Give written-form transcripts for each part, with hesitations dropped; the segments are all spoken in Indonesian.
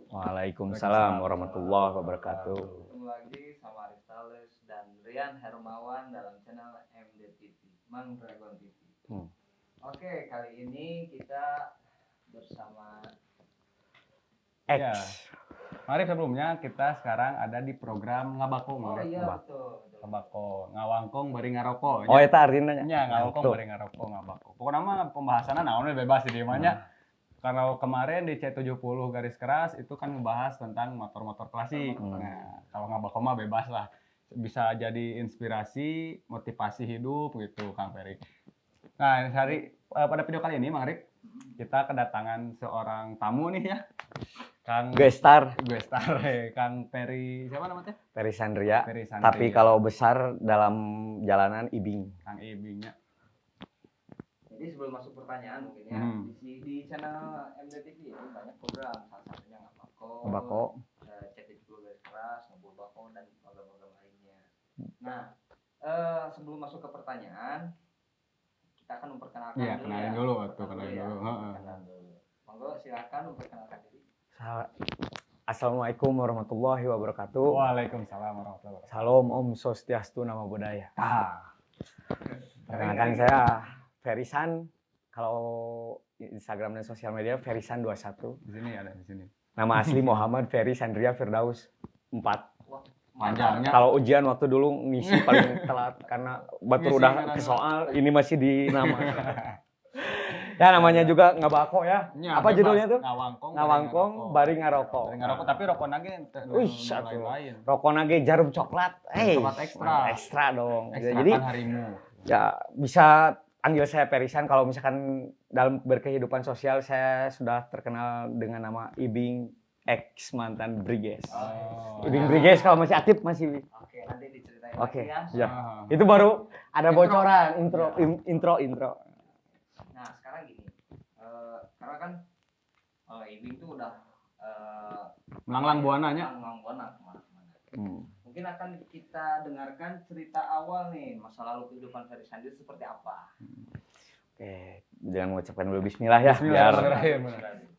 Waalaikumsalam warahmatullahi wabarakatuh. Ketemu lagi sama Aristales dan Rian Hermawan dalam channel MDTV, Mang Dragon TV. Oke, kali ini kita bersama X. Ya. Mari sebelumnya kita sekarang ada di program Ngabako. Oh iya betul. Ngabako, ngawangkong bari ngaroko. Oh eta artinya nya. Nya ngawangkong bari ngaroko ngabako. Pokoknya mah pembahasannya naon bebas di dieu nya. Kalau kemarin di C70 garis keras itu kan ngebahas tentang motor-motor klasik. Nah, kalau ngabako mah bebas lah. Bisa jadi inspirasi, motivasi hidup gitu Kang Ferry. Nah, pada video kali ini Mang Rik, kita kedatangan seorang tamu nih ya. Kang Gestar Kang Ferry, siapa namanya? Ferry Sandria. Ferry Sandria. Tapi kalau besar dalam jalanan Ibing. Kang Ibingnya. Jadi sebelum masuk pertanyaan mungkin ya, di channel MDTV ini banyak program, salah satunya Ngabako, C70 garis keras, Ngebul Bako, dan program-program lainnya. Nah, sebelum masuk ke pertanyaan, kita akan memperkenalkan dulu. Iya, kenalin dulu. Monggo silakan memperkenalkan diri. Assalamualaikum warahmatullahi wabarakatuh. Waalaikumsalam warahmatullahi wabarakatuh. Salam Om Swastiastu Namo Buddhaya. Perkenalkan saya Ferrysan. Kalau Instagram dan sosial media Ferrysan21. Di sini ada di sini. Nama asli Muhammad Ferry Sandria Firdaus 4. Panjangnya. Kalau ujian waktu dulu ngisi paling telat karena batur udah ke soal, ini masih di nama. Ya namanya juga ngabako ya. Apa judulnya tuh? Ngawangkong bari ngaroko. Tapi rokok nage lain. Rokok nage jarum coklat. Ekstra dong. Jadi harimu. Ya bisa panggil saya Perisan. Kalau misalkan dalam berkehidupan sosial saya sudah terkenal dengan nama Ibing X mantan Briges. Ibing Briges kalau masih aktif masih. Oke, nanti diceritain lagi ya. Itu baru ada bocoran intro. Nah sekarang gini, karena kan Ibing tuh udah melanglang buana kemana-mana. Mungkin akan kita dengarkan cerita awal nih, masa lalu kehidupan Ferry Sandria seperti apa. Oke, jangan mengucapkan dulu Bismillah ya,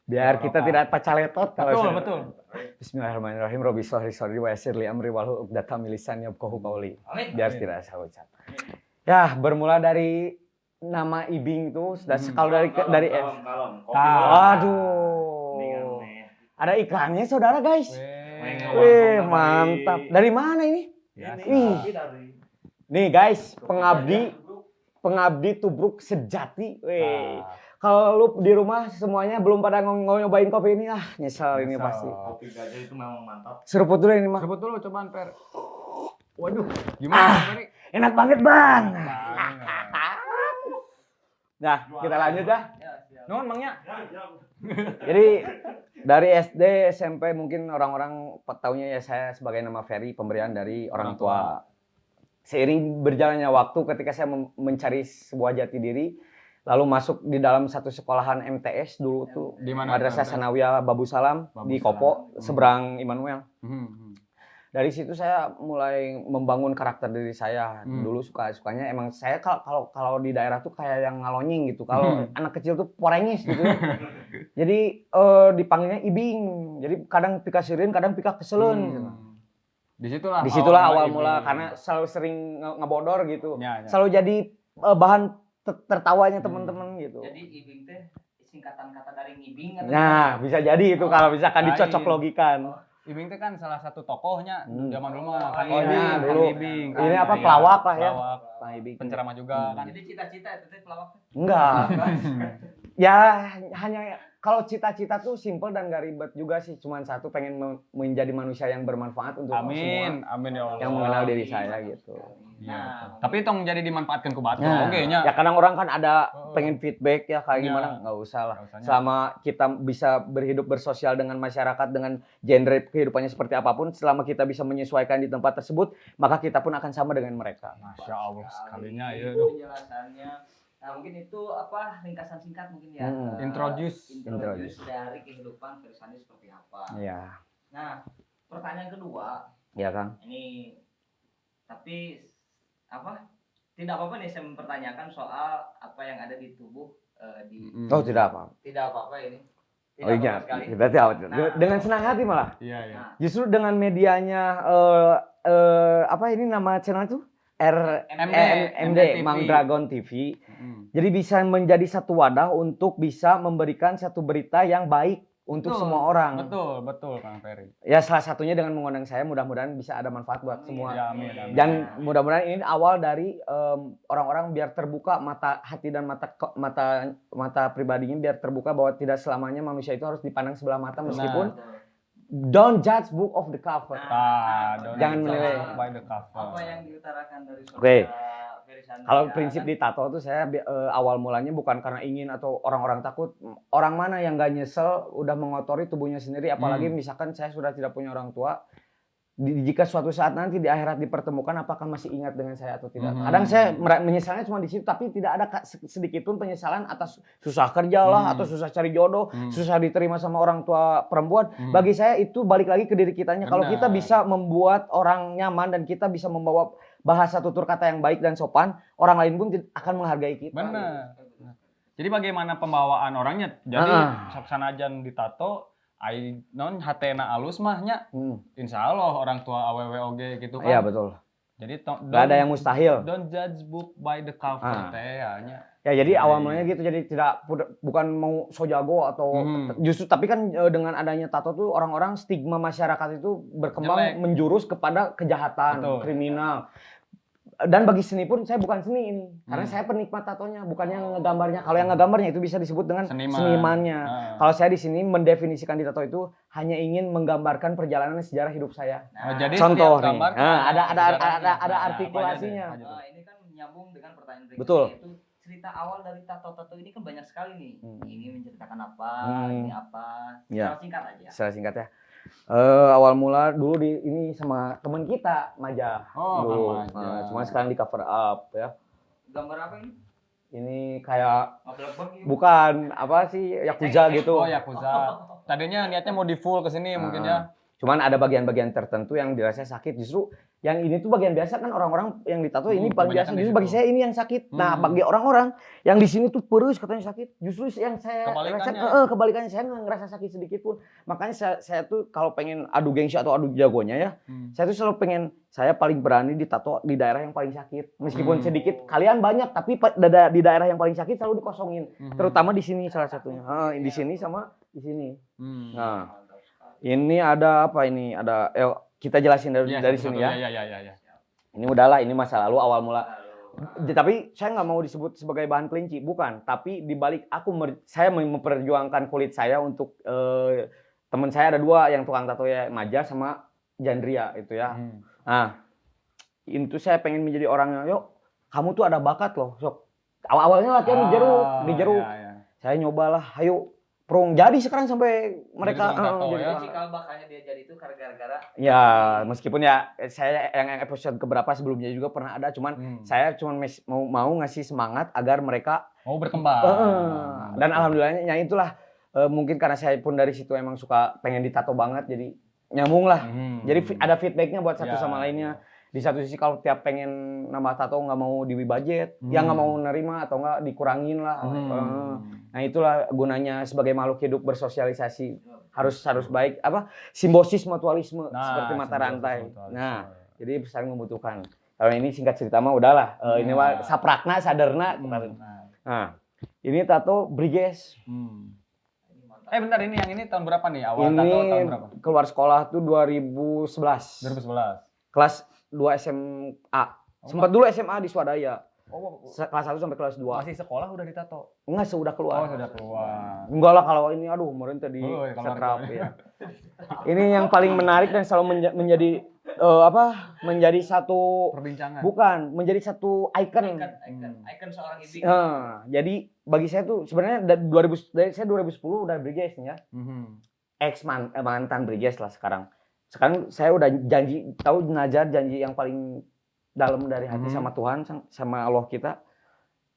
biar kita tidak pacaletot kalau betul. Bismillahirrahmanirrahim. Robbi shrah li sadri wa yassir li amri wahlul 'uqdatam min lisani yafqahu qawli. Biar tidak salah ucap. Ya, bermula dari nama Ibing tuh kalau dari Aduh. Ada iklannya saudara guys. Wih, mantap. Dari mana ini? Nih guys, pengabdi tubruk sejati. Wih. Kalau lu di rumah semuanya belum pada nyobain kopi ini, nyesel ini pasti. Kopi gajah itu memang mantap. Seruput dulu ini mah. Seruput dulu cobaan Per. Waduh, gimana Ferry? Enak banget bang. Nah, kita lanjut dah. Nuhun Mangnya. Jadi dari SD, SMP mungkin orang-orang tahunya ya saya sebagai nama Ferry, pemberian dari orang tua. Seiring berjalannya waktu ketika saya mencari sebuah jati diri, lalu masuk di dalam satu sekolahan MTS dulu tuh, Madrasah Sanawiyah Babu Salam di Kopo, seberang Immanuel. Dari situ saya mulai membangun karakter diri saya. Dulu sukanya emang saya kalau di daerah tuh kayak yang ngalonying gitu. Kalau anak kecil tuh porengis gitu. Jadi dipanggilnya Ibing. Jadi kadang pika sirin, kadang pika keselen gitu. Disitulah awal mula karena selalu sering ngebodor gitu. Selalu jadi bahan tertawanya teman-teman gitu. Jadi Ibing teh singkatan kata dari ngibing. Nah, bisa jadi itu kalau misalkan dicocok logikan. Ibing itu kan salah satu tokohnya zaman dulu mah Kang Ibing. Ini apa pelawak lah ya. Kang Ibing penceramah juga kan. Jadi cita-cita itu teh pelawak? Enggak. Ya hanya kalau cita-cita tuh simple dan gak ribet juga sih. Cuman satu, pengen menjadi manusia yang bermanfaat untuk semua. Amin ya Allah. Yang mengenal diri saya gitu. Nah, tapi tong jadi dimanfaatkan ke batu. Oke nya. Ya kadang orang kan ada pengen feedback ya kayak gimana, nggak usah lah. Selama kita bisa berhidup bersosial dengan masyarakat dengan genre kehidupannya seperti apapun, selama kita bisa menyesuaikan di tempat tersebut, maka kita pun akan sama dengan mereka. Masya Allah sekalinya ya. Penjelasannya. Nah mungkin itu apa ringkasan singkat mungkin ya. Introduce dari kehidupan Ferry Sandria seperti apa. Iya. Nah pertanyaan kedua. Iya Kang. Ini tapi tidak apa-apa nih saya mempertanyakan soal apa yang ada di tubuh Oh tidak apa. Tidak apa-apa ini. Oh iya, sekali. kita tahu. Nah, Dengan senang hati malah. Iya, iya. Nah, Justru dengan medianya apa ini nama channel itu? MD TV. Mang Dragon TV. Mm. Jadi bisa menjadi satu wadah untuk bisa memberikan satu berita yang baik untuk Betul, semua orang. Betul, betul Kang Ferry. Ya salah satunya dengan mengundang saya, mudah-mudahan bisa ada manfaat buat semua. Ya, amin, amin. Dan mudah-mudahan ini awal dari orang-orang biar terbuka mata hati dan mata pribadinya, biar terbuka bahwa tidak selamanya manusia itu harus dipandang sebelah mata, meskipun don't judge book of the cover. Jangan menilai by the cover. apa yang diutarakan dari Oke. Ferry Sandria, Kalau prinsip kan? di tato tuh saya awal mulanya bukan karena ingin atau orang-orang takut. Orang mana yang gak nyesel udah mengotori tubuhnya sendiri, apalagi misalkan saya sudah tidak punya orang tua. Jika suatu saat nanti di akhirat dipertemukan, apakah masih ingat dengan saya atau tidak? Kadang saya menyesalnya cuma di situ, tapi tidak ada sedikit pun penyesalan atas susah kerja lah, atau susah cari jodoh, susah diterima sama orang tua perempuan. Bagi saya itu balik lagi ke diri kitanya. Kalau kita bisa membuat orang nyaman dan kita bisa membawa bahasa tutur kata yang baik dan sopan, orang lain pun akan menghargai kita. Benar. Jadi bagaimana pembawaan orangnya? Jadi sanajan ditato ai non hatena alus mahnya. Insya Allah orang tua awewe oge gitu kan. Iya betul. Jadi nggak ada yang mustahil. Don't judge book by the cover teh nya. Ya jadi awal mulanya gitu, jadi bukan mau so jago atau justru, tapi kan dengan adanya tato tuh orang-orang stigma masyarakat itu berkembang menjurus kepada kejahatan, kriminal. Dan bagi seni pun saya bukan seni ini, karena saya penikmat tatonya, bukan yang ngegambarnya. Kalau yang ngegambarnya itu bisa disebut dengan senimannya. Kalau saya di sini mendefinisikan di tato itu hanya ingin menggambarkan perjalanan sejarah hidup saya. Jadi contoh nih, gambar ada artikulasinya. Ini kan menyambung dengan pertanyaan berikutnya. Betul. Yaitu cerita awal dari tato-tato ini kan banyak sekali nih. Ini menceritakan apa, ini apa. Secara singkat aja. Secara singkat ya. Awal mula dulu ini sama teman kita, Majah. Dulu. Cuma sekarang di cover up ya. Gambar apa ini? Ini kayak bukan apa sih, Yakuza gitu. Oh, Yakuza. Tadinya niatnya mau di full ke sini mungkin ya. Cuman ada bagian-bagian tertentu yang dirasa sakit. Justru yang ini tuh bagian biasa kan, orang-orang yang ditato ini paling biasa. Justru bagi saya ini yang sakit. Nah, bagi orang-orang yang di sini tuh perus katanya sakit. Justru yang saya kebalikannya, saya nggak ngerasa sakit sedikit pun. Makanya saya tuh kalau pengen adu gengsi atau adu jagonya ya, saya tuh selalu pengen, saya paling berani ditato di daerah yang paling sakit. Meskipun sedikit, kalian banyak, tapi di daerah yang paling sakit selalu dikosongin. Terutama di sini salah satunya. Di sini sama di sini. Nah, ini ada apa ini? Ada kita jelasin dari sini ya. Iya. Ini udahlah, ini masa lalu awal mula. Tapi saya nggak mau disebut sebagai bahan kelinci, bukan. Tapi dibalik saya memperjuangkan kulit saya untuk teman saya ada 2 yang tukang tato ya, Maja sama Jandria itu ya. Nah, itu saya pengen menjadi orang yang, yuk kamu tuh ada bakat loh, sok. Awalnya latihan di jeruk. Saya nyobalah, ayo prong, jadi sekarang sampai mereka Cikal bakalnya dia jadi itu gara-gara ya, meskipun ya saya yang episode keberapa sebelumnya juga pernah ada, cuman saya mau ngasih semangat agar mereka mau berkembang. Dan alhamdulillahnya itulah mungkin karena saya pun dari situ emang suka pengen ditato banget, jadi nyambung lah. Jadi ada feedbacknya buat satu sama lainnya. Di satu sisi kalau tiap pengen nambah tato nggak mau di budget, yang nggak mau nerima atau nggak dikurangin lah. Nah itulah gunanya sebagai makhluk hidup bersosialisasi, harus baik, apa, simbiosis mutualisme seperti mata rantai. Nah jadi saling membutuhkan. Kalau ini singkat cerita mah udahlah, ini mah saprakna sadarna. Nah ini tato Briges. Bentar, ini yang ini tahun berapa nih? Awal ini tato tahun berapa? Keluar sekolah tuh 2011. 2011. Kelas 2 SMA. Sempat dulu SMA di Swadaya. Kelas 1 sampai kelas 2. Masih sekolah udah ditato? Enggak, sudah keluar. Sudah keluar. Enggak lah kalau ini, aduh, kemarin tadi setrap ya. Ini yang paling menarik dan selalu menjadi menjadi satu perbincangan. Bukan, menjadi satu ikon seorang ibu. Jadi bagi saya tuh sebenarnya saya 2010 udah Briges ya. Mantan Briges lah sekarang. Sekarang saya udah janji, tahu Najar, janji yang paling dalam dari hati sama Tuhan, sama Allah kita.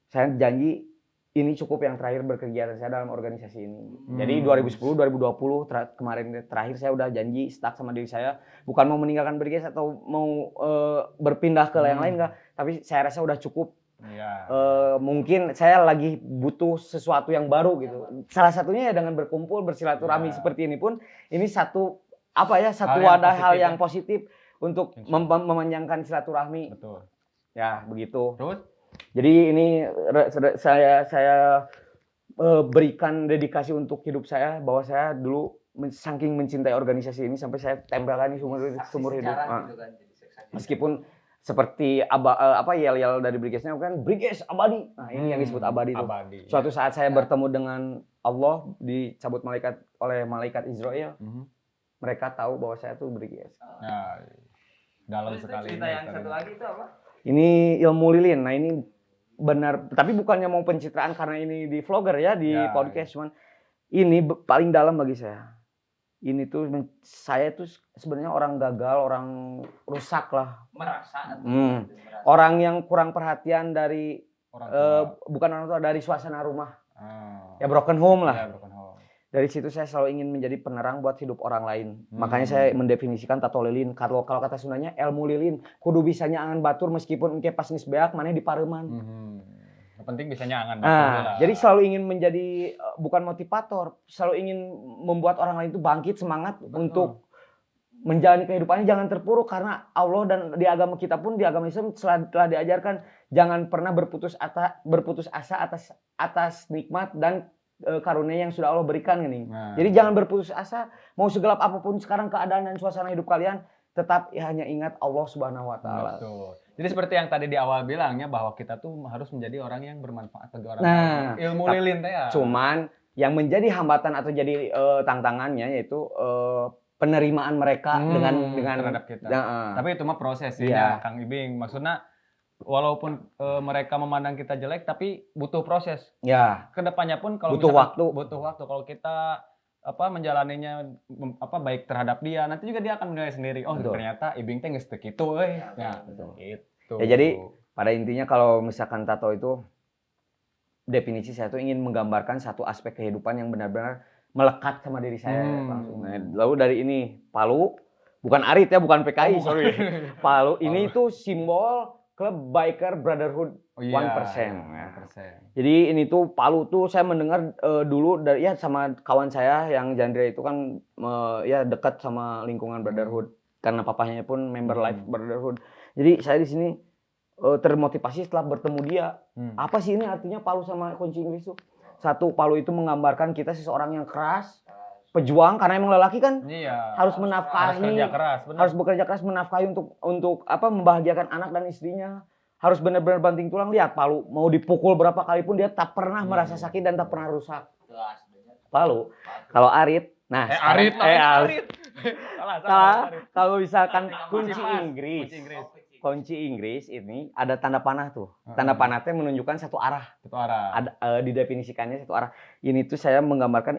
Saya janji ini cukup yang terakhir berkegiatan saya dalam organisasi ini. Jadi 2010, 2020 kemarin terakhir saya udah janji stuck sama diri saya. Bukan mau meninggalkan Briges atau mau berpindah ke yang lain enggak. Tapi saya rasa udah cukup Iya. Mungkin saya lagi butuh sesuatu yang baru gitu. Salah satunya ya dengan berkumpul bersilaturahmi Ya. seperti ini pun ini satu apa ya satu Hal yang wadah hal positif yang ya. positif untuk Insya Allah. memanjangkan silaturahmi. Betul. Ya begitu. Terus? Jadi ini saya berikan dedikasi untuk hidup saya bahwa saya dulu saking mencintai organisasi ini sampai saya tempelkan ini seumur hidup. Gitu kan, jadi saksi Meskipun seperti yel-yel dari Brigesnya kan Briges abadi. Nah, ini yang disebut abadi itu. Abadi. Suatu saat saya bertemu dengan Allah dicabut oleh malaikat Israel, mereka tahu bahwa saya tuh Briges. Nah, dalam Terus sekali cerita ini yang satu lagi itu apa? Ini ilmu lilin. Nah, ini benar, tapi bukannya mau pencitraan karena ini di vlogger ya, di Ya, podcast, cuman ini paling dalam bagi saya. Ini tuh saya tuh sebenarnya orang gagal, orang rusak lah. Merasa atau Hmm. merasa. Orang yang kurang perhatian dari orang tua. bukan orang tua, dari suasana rumah. Ah. Ya broken home lah. Ya, broken home. Dari situ saya selalu ingin menjadi penerang buat hidup orang lain. Makanya saya mendefinisikan tato lilin. Kalau kata Sundanya ilmu lilin. Kudu bisa nyangan batur meskipun engke pas geus beak maneh di pareuman. Yang penting bisa nyangan. Nah, jadi selalu ingin menjadi bukan motivator, selalu ingin membuat orang lain itu bangkit semangat untuk menjalani kehidupannya, jangan terpuruk karena Allah dan di agama kita pun di agama Islam telah diajarkan jangan pernah berputus asa atas nikmat dan karunia yang sudah Allah berikan nih. Nah. Jadi jangan berputus asa, mau segelap apapun sekarang keadaan dan suasana hidup kalian, tetap ya hanya ingat Allah Subhanahu wa taala. Betul. Jadi seperti yang tadi di awal bilangnya bahwa kita tuh harus menjadi orang yang bermanfaat bagi orang Nah, lain. Ilmu lilin teh ya. Cuman yang menjadi hambatan atau jadi tantangannya yaitu penerimaan mereka dengan terhadap kita. Tapi itu mah proses Iya. ya, Kang Ibing. Maksudnya walaupun mereka memandang kita jelek tapi butuh proses. Ya. Kedepannya pun kalau Butuh misalkan waktu. butuh waktu kalau kita menjalaninya baik terhadap dia, nanti juga dia akan menilai sendiri. Oh, Betul. ternyata Ibing teh geus teu kitu euy. Nah, Betul. gitu. Ya jadi pada intinya kalau misalkan tato itu definisi saya tuh ingin menggambarkan satu aspek kehidupan yang benar-benar melekat sama diri saya langsung. Nah, lalu dari ini Palu bukan Arit ya, bukan PKI, sorry. Palu ini tuh simbol klub biker brotherhood 1%. Ya. 1%. Jadi ini tuh Palu tuh saya mendengar dulu dari ya sama kawan saya yang Jandria itu kan ya dekat sama lingkungan brotherhood karena papahnya pun member life brotherhood. Jadi saya di sini termotivasi setelah bertemu dia. Apa sih ini artinya Palu sama kunci Inggris tuh? Satu, Palu itu menggambarkan kita seseorang yang keras, pejuang karena emang lelaki kan harus menafkahi, harus bekerja keras menafkahi untuk membahagiakan anak dan istrinya. Harus benar-benar banting tulang. Lihat Palu mau dipukul berapa kali pun dia tak pernah merasa sakit dan tak pernah rusak. Palu. Kalau Arit, nah Arit. Salah. kalau misalkan kunci Inggris ini ada tanda panah tuh. Tanda panahnya menunjukkan satu arah. Ada didefinisikannya satu arah. Ini tuh saya menggambarkan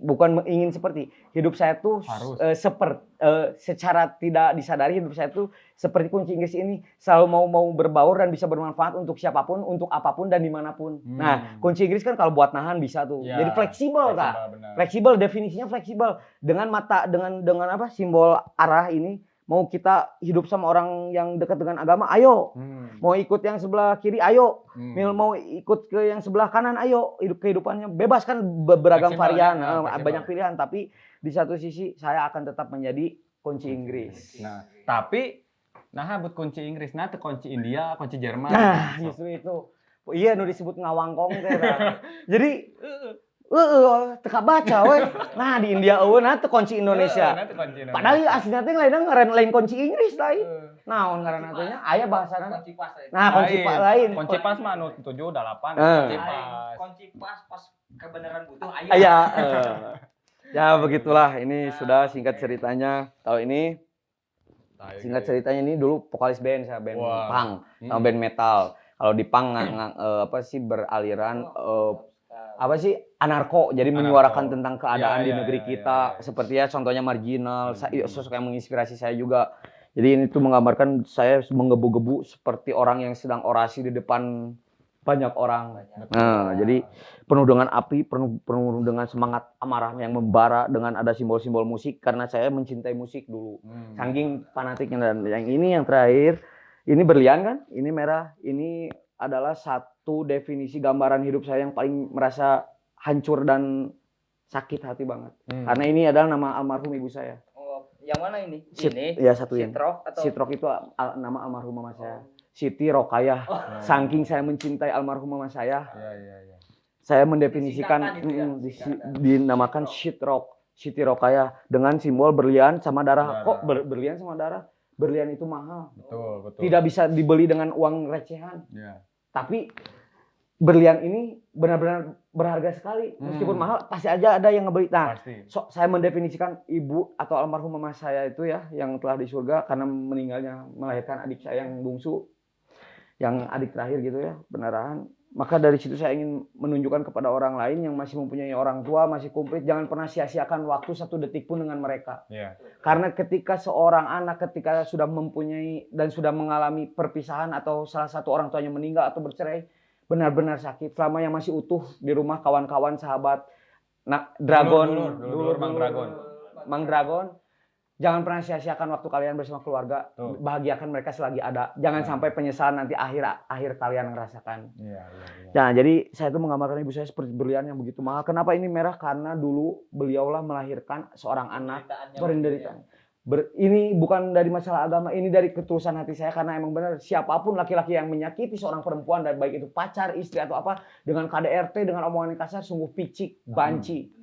bukan ingin seperti hidup saya tuh secara tidak disadari hidup saya tuh seperti kunci Inggris ini selalu mau berbaur dan bisa bermanfaat untuk siapapun, untuk apapun dan dimanapun. Nah, kunci Inggris kan kalau buat nahan bisa tuh. Ya, jadi fleksibel Kak. benar. Fleksibel definisinya fleksibel dengan dengan apa simbol arah ini. Mau kita hidup sama orang yang dekat dengan agama, ayo. Mau ikut yang sebelah kiri, ayo. Mau ikut ke yang sebelah kanan, ayo. Kehidupannya bebas kan beragam varian, banyak pilihan. Tapi di satu sisi saya akan tetap menjadi kunci Inggris. Nah, tapi buat kunci Inggris, teu kunci India, kunci Jerman. Nah, justru itu. Iya, nu disebut ngawangkong teh. Jadi teka baca we. Nah di India teu kunci Indonesia. Padahal aslinya teh lain kunci Inggris lain. Naon ngaranna teh nya aya bahasana. Kunci pas. Nah, kunci pas lain. Kunci pas mah anu 7 8 kunci pas kebenaran butuh aya. Aya. Ya begitulah ini sudah singkat ceritanya. Kalau ini singkat ceritanya ini dulu vokalis band saya, band punk sama band metal. Kalau di punk beraliran anarko, jadi menyuarakan tentang keadaan di negeri kita, seperti ya contohnya Marginal, sosok yang menginspirasi saya juga. Jadi ini tuh menggambarkan saya menggebu-gebu seperti orang yang sedang orasi di depan banyak orang. Nah, jadi penuh dengan api, penuh dengan semangat amarah yang membara dengan ada simbol-simbol musik karena saya mencintai musik dulu. Saking fanatiknya. Dan yang ini yang terakhir, ini berlian kan, ini merah, ini adalah satu definisi gambaran hidup saya yang paling merasa hancur dan sakit hati banget. Karena ini adalah nama almarhum ibu saya. Oh, yang mana ini? Ya satu yang. Sitrok atau Sitrok itu nama almarhum mama saya. Siti Rokayah. Saking saya mencintai almarhum mama saya. Iya. Saya mendefinisikan Disingkatan itu ya? dinamakan Sitrok. Siti Rokayah dengan simbol berlian sama darah. Kok berlian sama darah? Berlian itu mahal. Betul. Tidak bisa dibeli dengan uang recehan. Iya. Tapi berlian ini benar-benar berharga sekali. Meskipun mahal, pasti aja ada yang ngebeli. Nah, Pasti. saya mendefinisikan ibu atau almarhum mama saya itu ya, yang telah di surga karena meninggalnya melahirkan adik saya yang bungsu, yang adik terakhir gitu ya, beneran. Maka dari situ saya ingin menunjukkan kepada orang lain yang masih mempunyai orang tua, masih komplit, jangan pernah sia-siakan waktu satu detik pun dengan mereka. Iya. Karena ketika seorang anak ketika sudah mempunyai dan sudah mengalami perpisahan atau salah satu orang tuanya meninggal atau bercerai, benar-benar sakit. Selama yang masih utuh di rumah kawan-kawan, sahabat, Dragon, dulur Mang Dragon, jangan pernah sia-siakan waktu kalian bersama keluarga. Bahagiakan mereka selagi ada. Jangan sampai penyesalan nanti akhir kalian ngerasakan. Iya. Nah, jadi saya itu menggambarkan ibu saya seperti berlian yang begitu mahal. Kenapa ini merah? Karena dulu beliaulah melahirkan seorang anak penderitaan. Ini bukan dari masalah agama, ini dari ketulusan hati saya karena emang benar siapapun laki-laki yang menyakiti seorang perempuan dan baik itu pacar, istri atau apa dengan KDRT, dengan omongan kasar sungguh picik, banci.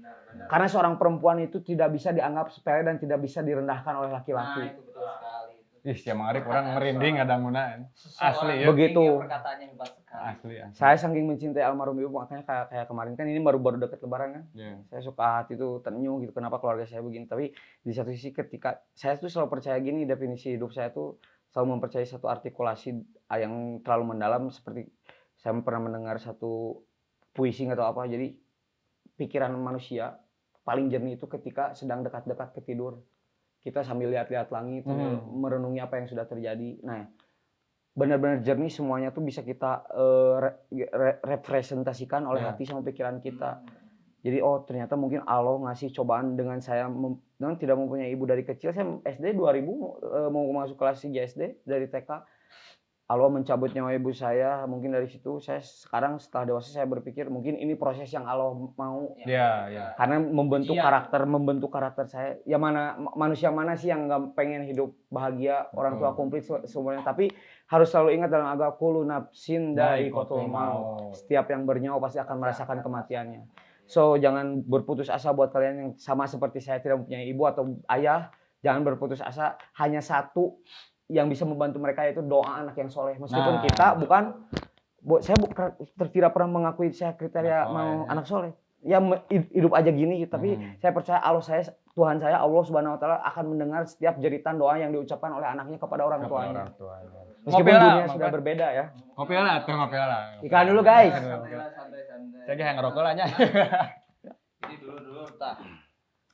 Karena seorang perempuan itu tidak bisa dianggap sepele dan tidak bisa direndahkan oleh laki-laki. Nah, itu betul sekali. Ih, siang Arif orang merinding kadang muna. Asli ya. Begitu. Perkataannya hebat sekali. Asli. Saya saking mencintai almarhum ibu makanya kayak kemarin kan ini baru dekat lebaran kan. Iya. Saya suka hati tuh terenyuh gitu kenapa keluarga saya begini. Tapi di satu sisi ketika saya tuh selalu percaya gini, definisi hidup saya tuh selalu mempercayai satu artikulasi yang terlalu mendalam, seperti saya pernah mendengar satu puisi atau apa. Jadi pikiran manusia paling jernih itu ketika sedang dekat-dekat ke tidur. Kita sambil lihat-lihat langit, merenungi apa yang sudah terjadi. Nah, benar-benar jernih semuanya tuh bisa kita representasikan oleh hati sama pikiran kita. Jadi ternyata mungkin Allah ngasih cobaan dengan saya dengan tidak mempunyai ibu dari kecil. Saya SD 2000 mau masuk kelas 3 SD dari TK. Allah mencabut nyawa ibu saya, mungkin dari situ saya sekarang setelah dewasa saya berpikir mungkin ini proses yang Allah mau. Iya. Karena membentuk karakter saya. Ya manusia mana sih yang nggak pengen hidup bahagia, orang tua komplit semuanya. Tapi harus selalu ingat dalam agama kullu nafsin dha'iqatul maut. Setiap yang bernyawa pasti akan merasakan kematiannya. So jangan berputus asa buat kalian yang sama seperti saya tidak mempunyai ibu atau ayah. Jangan berputus asa. Hanya satu yang bisa membantu mereka yaitu doa anak yang soleh. Meskipun kita saya tidak pernah mengakui saya kriteria mau anak soleh. Ya hidup aja gini, tapi saya percaya Tuhan saya Allah Subhanahu Wa Taala akan mendengar setiap jeritan doa yang diucapkan oleh anaknya kepada orang tuanya. Meskipun dunia sudah berbeda ya. Ngopi lah. Iklan dulu guys. Santai. Saya yang ngerokok lah nya. Jadi dulu tak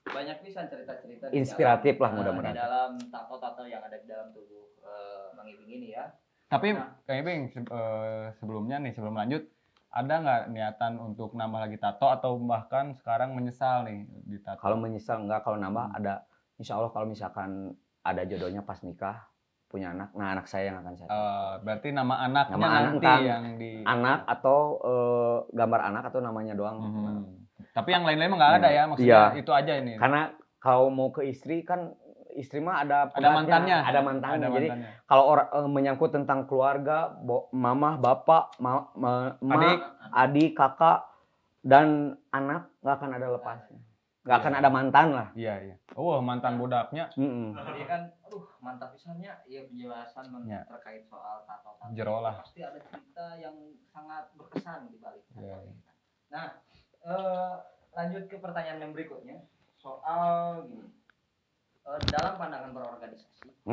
banyak pisan cerita-cerita Inspiratif lah mudah-mudahan. Di dalam tato-tato yang ada di dalam tubuh Mang Ibing ini ya. Tapi Kang Ibing sebelumnya nih, sebelum lanjut, ada nggak niatan untuk nambah lagi tato atau bahkan sekarang menyesal nih di tato? Kalau menyesal enggak, kalau nambah ada. Insya Allah kalau misalkan ada jodohnya pas nikah punya anak, nah anak saya yang akan saya tato. Berarti nama anaknya nanti kan, yang di anak atau gambar anak atau namanya doang. Tapi yang lain-lain mah nggak ada ya, maksudnya itu aja ini. Karena kalau mau ke istri kan istri mah ada mantannya. Ada mantannya. Jadi kalau orang menyangkut tentang keluarga, mama, bapak, adik, kakak dan anak nggak akan ada lepasnya. Nggak akan ada mantan lah. Iya. Oh, mantan budaknya. Jadi kan, mantap pisannya ya penjelasan terkait soal tato-tato. Jero lah. Pasti ada cerita yang sangat berkesan di balik. Nah, lanjut ke pertanyaan yang berikutnya soal gini. Dalam pandangan berorganisasi,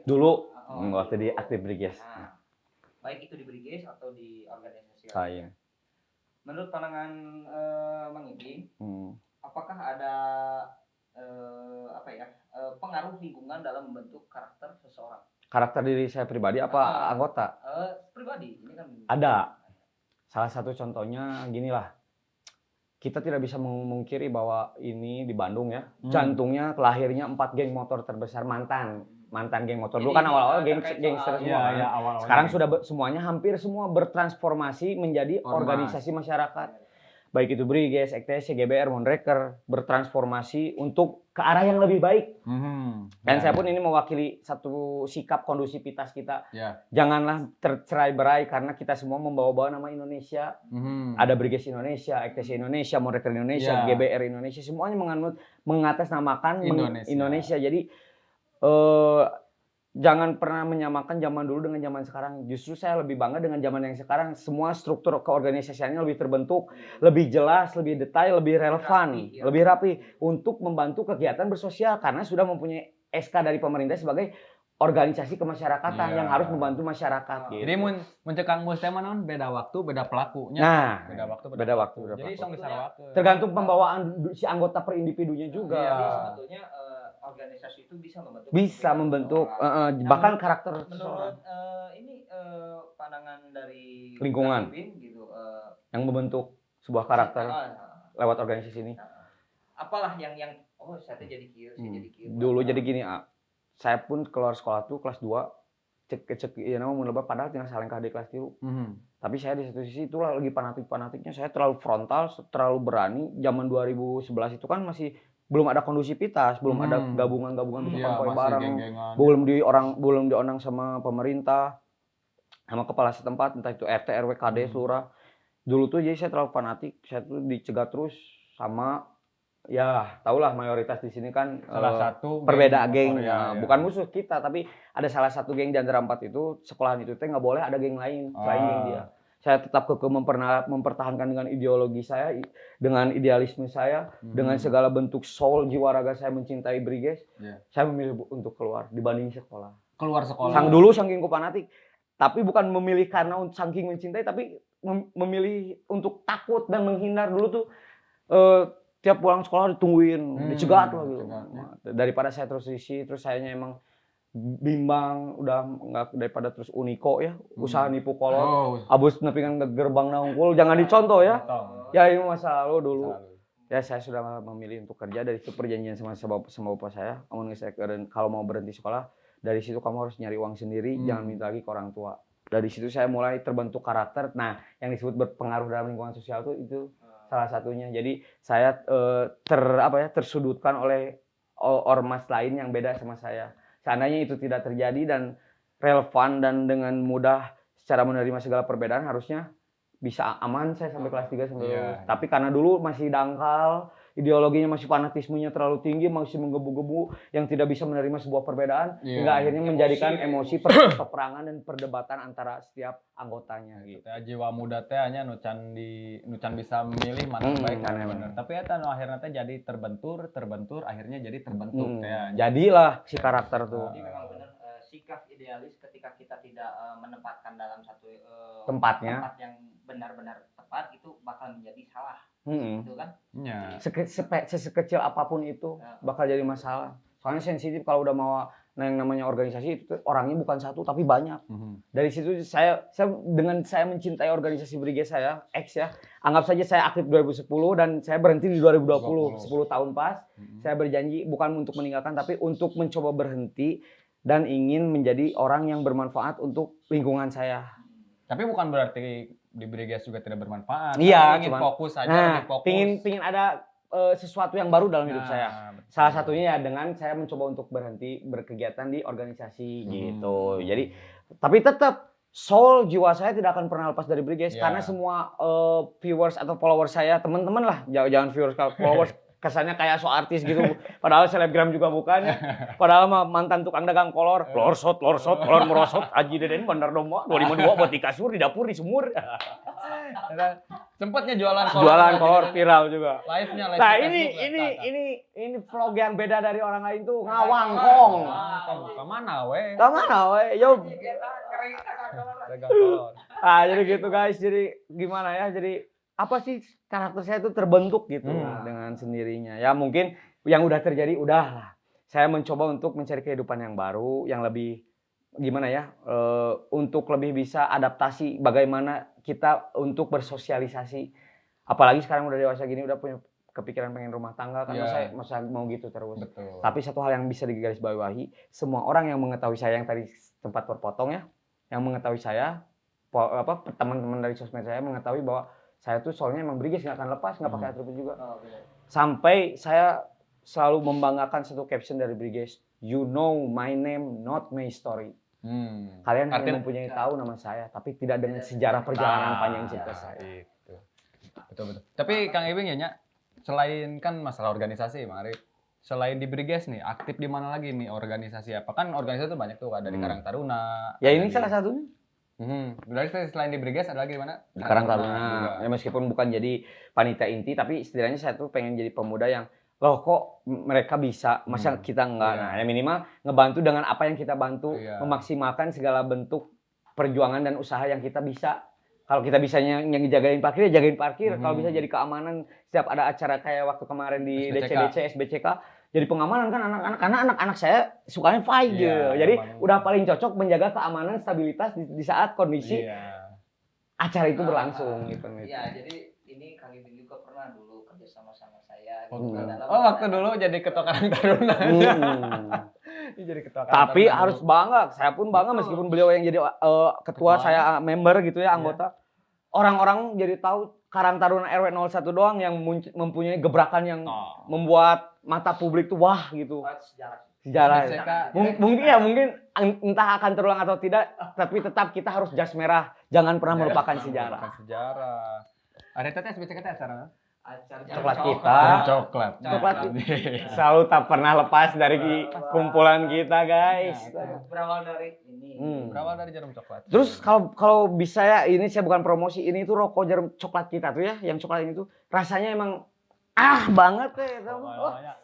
dulu waktu di aktif Briges. Baik itu di Briges atau di organisasi lain. Menurut pandangan Mang Ibing, apakah ada pengaruh lingkungan dalam membentuk karakter seseorang? Karakter diri saya pribadi apa anggota? Pribadi, ini kan ada. Salah satu contohnya ginilah. Kita tidak bisa memungkiri bahwa ini di Bandung ya, jantungnya, lahirnya 4 geng motor terbesar mantan. mantan geng motor. Jadi, Dulu kan awal-awal terkait gangster soal- semua. Iya, awal-awal. Sekarang sudah semuanya hampir semua bertransformasi menjadi Ormas. organisasi masyarakat. Baik itu Briges, EKTC, GBR, Monreker bertransformasi untuk ke arah yang lebih baik. Dan saya pun ini mewakili satu sikap kondusivitas kita. Ya. Janganlah tercerai-berai karena kita semua membawa-bawa nama Indonesia. Ada Briges Indonesia, EKTC Indonesia, Monreker Indonesia, Ya. GBR Indonesia, semuanya mengatasnamakan Indonesia. Jadi jangan pernah menyamakan zaman dulu dengan zaman sekarang. Justru saya lebih bangga dengan zaman yang sekarang. Semua struktur keorganisasiannya lebih terbentuk, lebih jelas, lebih detail, lebih relevan, lebih rapi untuk membantu kegiatan bersosial karena sudah mempunyai SK dari pemerintah sebagai organisasi kemasyarakatan yang harus membantu masyarakat. Gitu. Jadi mencekang mus teh non beda waktu, beda pelakunya. Nah, beda waktu, beda waktu. Jadi song disarawakeun. Tergantung pembawaan si anggota per individunya juga. Jadi sebetulnya organisasi itu bisa membentuk Bahkan karakter menurut seseorang ini pandangan dari Lingkungan. Kang Pipin gitu yang membentuk sebuah karakter lewat organisasi ini. apalah yang saya jadi kieu, saya jadi kieu. Dulu jadi gini, saya pun keluar sekolah tuh kelas 2 cek ya nama mun lebar padahal tinggal salengkah di kelas 3. Tapi saya di satu sisi itulah lagi fanatiknya, saya terlalu frontal, terlalu berani. Zaman 2011 itu kan masih belum ada kondusivitas, belum ada gabungan-gabungan bisa konvoy bareng, belum dionang sama pemerintah, sama kepala setempat, entah itu RT, RW, KD, lurah. Dulu tuh jadi saya terlalu fanatik, saya tuh dicegat terus sama ya tahulah mayoritas di sini kan salah satu perbeda geng, ya. bukan musuh kita tapi ada salah satu geng di antara 4 itu sekolahan itu teh nggak boleh ada geng lain selain geng dia. Saya tetap kekeh mempertahankan dengan ideologi saya, dengan idealisme saya, dengan segala bentuk soul jiwa raga saya mencintai Briges. Saya memilih untuk keluar dibanding sekolah. Keluar sekolah. Dulu saking fanatik, tapi bukan memilih karena saking mencintai, tapi memilih untuk takut dan menghindar. Dulu tuh tiap pulang sekolah ditungguin, dicegat lah gitu. Daripada saya terus isi, terus sayanya emang bimbang, udah nggak daripada terus Uniko ya, usaha nipu kolot, abus nepingan ke gerbang naungkul, jangan dicontoh ya. Ya ini masa lalu dulu. Ya saya sudah memilih untuk kerja, dari itu perjanjian sama bapak saya, kalau mau berhenti sekolah, dari situ kamu harus nyari uang sendiri, jangan minta lagi ke orang tua. Dari situ saya mulai terbentuk karakter. Nah, yang disebut berpengaruh dalam lingkungan sosial itu salah satunya. Jadi saya tersudutkan oleh ormas lain yang beda sama saya. Seandainya itu tidak terjadi dan relevan dan dengan mudah secara menerima segala perbedaan, harusnya bisa aman saya sampai kelas 3 sampai lulus. Tapi karena dulu masih dangkal, ideologinya masih fanatismenya terlalu tinggi, masih menggebu-gebu yang tidak bisa menerima sebuah perbedaan, hingga akhirnya menjadikan emosi peperangan dan perdebatan antara setiap anggotanya gitu. Jiwa muda teh hanya nucan bisa memilih mana baik mana benar. Tapi eta akhirnya teh jadi terbentur, akhirnya jadi terbentuk teh. Jadilah si karakter tuh. Jadi memang benar sikap idealis ketika kita tidak menempatkan dalam satu tempat yang benar-benar tepat itu bakal menjadi salah. Gitu kan? Ya. Sekecil apapun itu bakal jadi masalah. Soalnya sensitif kalau udah mau yang namanya organisasi itu orangnya bukan satu tapi banyak. Dari situ saya dengan saya mencintai organisasi Briges saya, X ya. Anggap saja saya aktif 2010 dan saya berhenti di 2020. 10 tahun pas. Saya berjanji bukan untuk meninggalkan tapi untuk mencoba berhenti dan ingin menjadi orang yang bermanfaat untuk lingkungan saya. Tapi bukan berarti di Briges juga tidak bermanfaat. Iya, ingin fokus aja, pingin ada sesuatu yang baru dalam hidup saya. Betul. Salah satunya ya dengan saya mencoba untuk berhenti berkegiatan di organisasi gitu. Jadi tapi tetap soul jiwa saya tidak akan pernah lepas dari Briges karena semua viewers atau followers saya, teman-teman lah, jangan viewers, followers kesannya kayak so artis gitu. Padahal selebgram juga bukan ya. Padahal mantan tukang dagang kolor, lorsot, kolor merosot, aji deden bener dong, 2002 buat di kasur, di dapur, di sumur. Sempatnya jualan kolor. Jualan kolor viral juga. Live-nya. Nah, ini vlog yang beda dari orang lain tuh ngawangkong. Kemana we? Yo. Jadi gitu guys. Jadi gimana ya? Jadi apa sih karakter saya itu terbentuk gitu dengan sendirinya. Ya mungkin yang udah terjadi udahlah. Saya mencoba untuk mencari kehidupan yang baru, yang lebih gimana ya? Untuk lebih bisa adaptasi bagaimana kita untuk bersosialisasi. Apalagi sekarang udah dewasa gini, udah punya kepikiran pengen rumah tangga kan Iya. masa mau gitu terus. Betul. Tapi satu hal yang bisa digarisbawahi, semua orang yang mengetahui saya yang tadi tempat terpotong ya, yang mengetahui saya, teman-teman dari sosmed saya mengetahui bahwa saya tuh soalnya emang Briges nggak akan lepas, nggak pakai atribut juga. Oh, benar. Sampai saya selalu membanggakan satu caption dari Briges, "You know my name, not my story." Kalian hanya Artinya- mempunyai tahu nama saya, tapi tidak dengan sejarah perjalanan panjang cerita saya. Itu. Betul. Tapi Kang Ibing ya, Nya, selain kan masalah organisasi, Bang Arif, selain di Briges nih, aktif di mana lagi nih organisasi apa? Kan organisasi itu banyak tuh, ada di Karang Taruna. Ya ada ini di- salah satunya. Berarti selain di Briges ada lagi di mana? Di Karang juga. Taruna. Ya meskipun bukan jadi panitia inti, tapi setidaknya saya tuh pengen jadi pemuda yang loh kok mereka bisa, masa kita enggak. Iya. Nah, ya minimal ngebantu dengan apa yang kita bantu, Iya. memaksimalkan segala bentuk perjuangan dan usaha yang kita bisa. Kalau kita bisanya yang jagain parkir, ya jagain parkir. Kalau bisa jadi keamanan setiap ada acara kayak waktu kemarin di SBCK. SBCK, jadi pengamanan kan anak-anak, karena anak-anak saya sukanya fight Iya, gitu. Jadi emang. udah paling cocok menjaga keamanan, stabilitas di saat kondisi Iya. acara itu berlangsung gitu. Iya, jadi ini Kang Ibing juga pernah dulu kerja sama saya Waktu- gitu. dalam waktu dulu jadi ketua Karang Taruna. Dia jadi ketua Karang Tapi Taruna harus dulu. bangga, saya pun bangga Betul. meskipun beliau yang jadi ketua, saya member gitu ya, anggota. Orang-orang jadi tahu Karang Taruna RW 01 doang yang mempunyai gebrakan yang membuat mata publik tuh wah gitu. Sejarah. SBCK. Mungkin entah akan terulang atau tidak, tapi tetap kita harus jas merah, jangan pernah melupakan sejarah. Melupakan sejarah. Ada tadi SBCK acara? Coklat kita. Coklat. Coklat selalu tak pernah lepas dari kumpulan kita, guys. berawal dari ini. Berawal dari jarum coklat. Terus kalau bisa ya, ini saya bukan promosi, ini tuh rokok jarum coklat kita tuh ya, yang coklat ini tuh rasanya emang banget ya.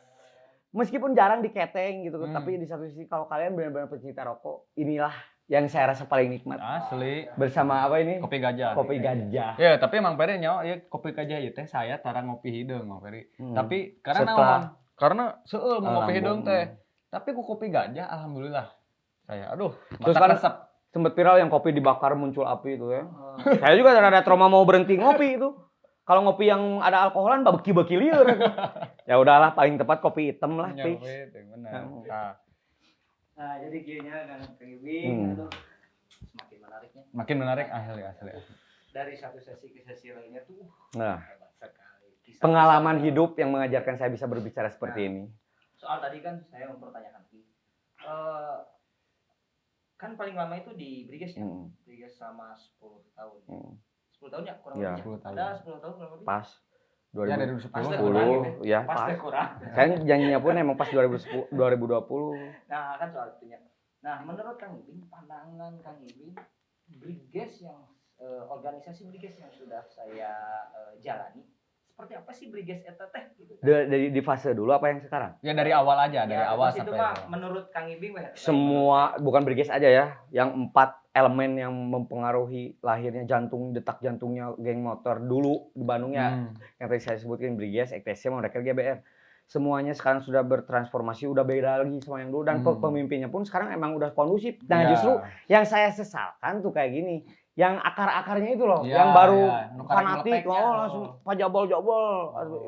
Meskipun jarang diketeng gitu, tapi di satu sisi kalau kalian benar-benar pecinta rokok, inilah yang saya rasa paling nikmat. Asli. Bersama apa ini? Kopi gajah. Kopi gajah. Ya, tapi Mang Peri nyawa ya kopi gajah itu teh saya tara ngopi hideung Mang Peri. Tapi karena Setelah- naon? Karena seueul mau ngopi hideung lambung. teh. Tapi ku kopi gajah alhamdulillah. Saya aduh, Terus mata kan resep. sempet viral yang kopi dibakar muncul api itu ya. Saya juga ada trauma mau berhenti ngopi itu. Kalau ngopi yang ada alkoholan beki-beki lieur. Ya udahlah, paling tepat kopi hitam lah, Ya, fix. kopi hideung, bener. Nah, jadi gini dengan Kang Ibing, aduh, semakin menariknya. Makin menarik asli. Dari satu sesi ke sesi lainnya tuh Nah, hebat sekali. Kisah-kisah. pengalaman hidup yang mengajarkan saya bisa berbicara seperti ini. Soal tadi kan saya mempertanyakan kan paling lama itu di Briges ya. Briges sama 10 tahun. 10 tahun ya kurang Ya, lebih. 10 tahun. Ada 10 tahun kurang lebih. Pas Ya dari 2010, 2010. ya Pas pas. deh kurang. Saya janjinya pun emang pas 2010, 2020. Nah, kan soal itunya. Nah, menurut Kang Ibing, pandangan Kang Ibing, Briges yang organisasi Briges yang sudah saya jalani, seperti apa sih Briges eta teh gitu. Di fase dulu apa yang sekarang? Ya dari awal aja, dari Ya, awal pas itu sampai mah menurut Kang Ibing Semua, bukan Briges aja ya, yang 4 elemen yang mempengaruhi lahirnya detak jantungnya geng motor dulu di Bandung ya, yang tadi saya sebutkan Briges, EKTC, mereka GBR. Semuanya sekarang sudah bertransformasi, udah beda lagi sama yang dulu, dan pemimpinnya pun sekarang emang udah kondusif. Nah justru yang saya sesalkan tuh kayak gini, yang akar-akarnya itu loh, Ya, yang baru ya. fanatik, Melepeknya. langsung pajabol-jabol.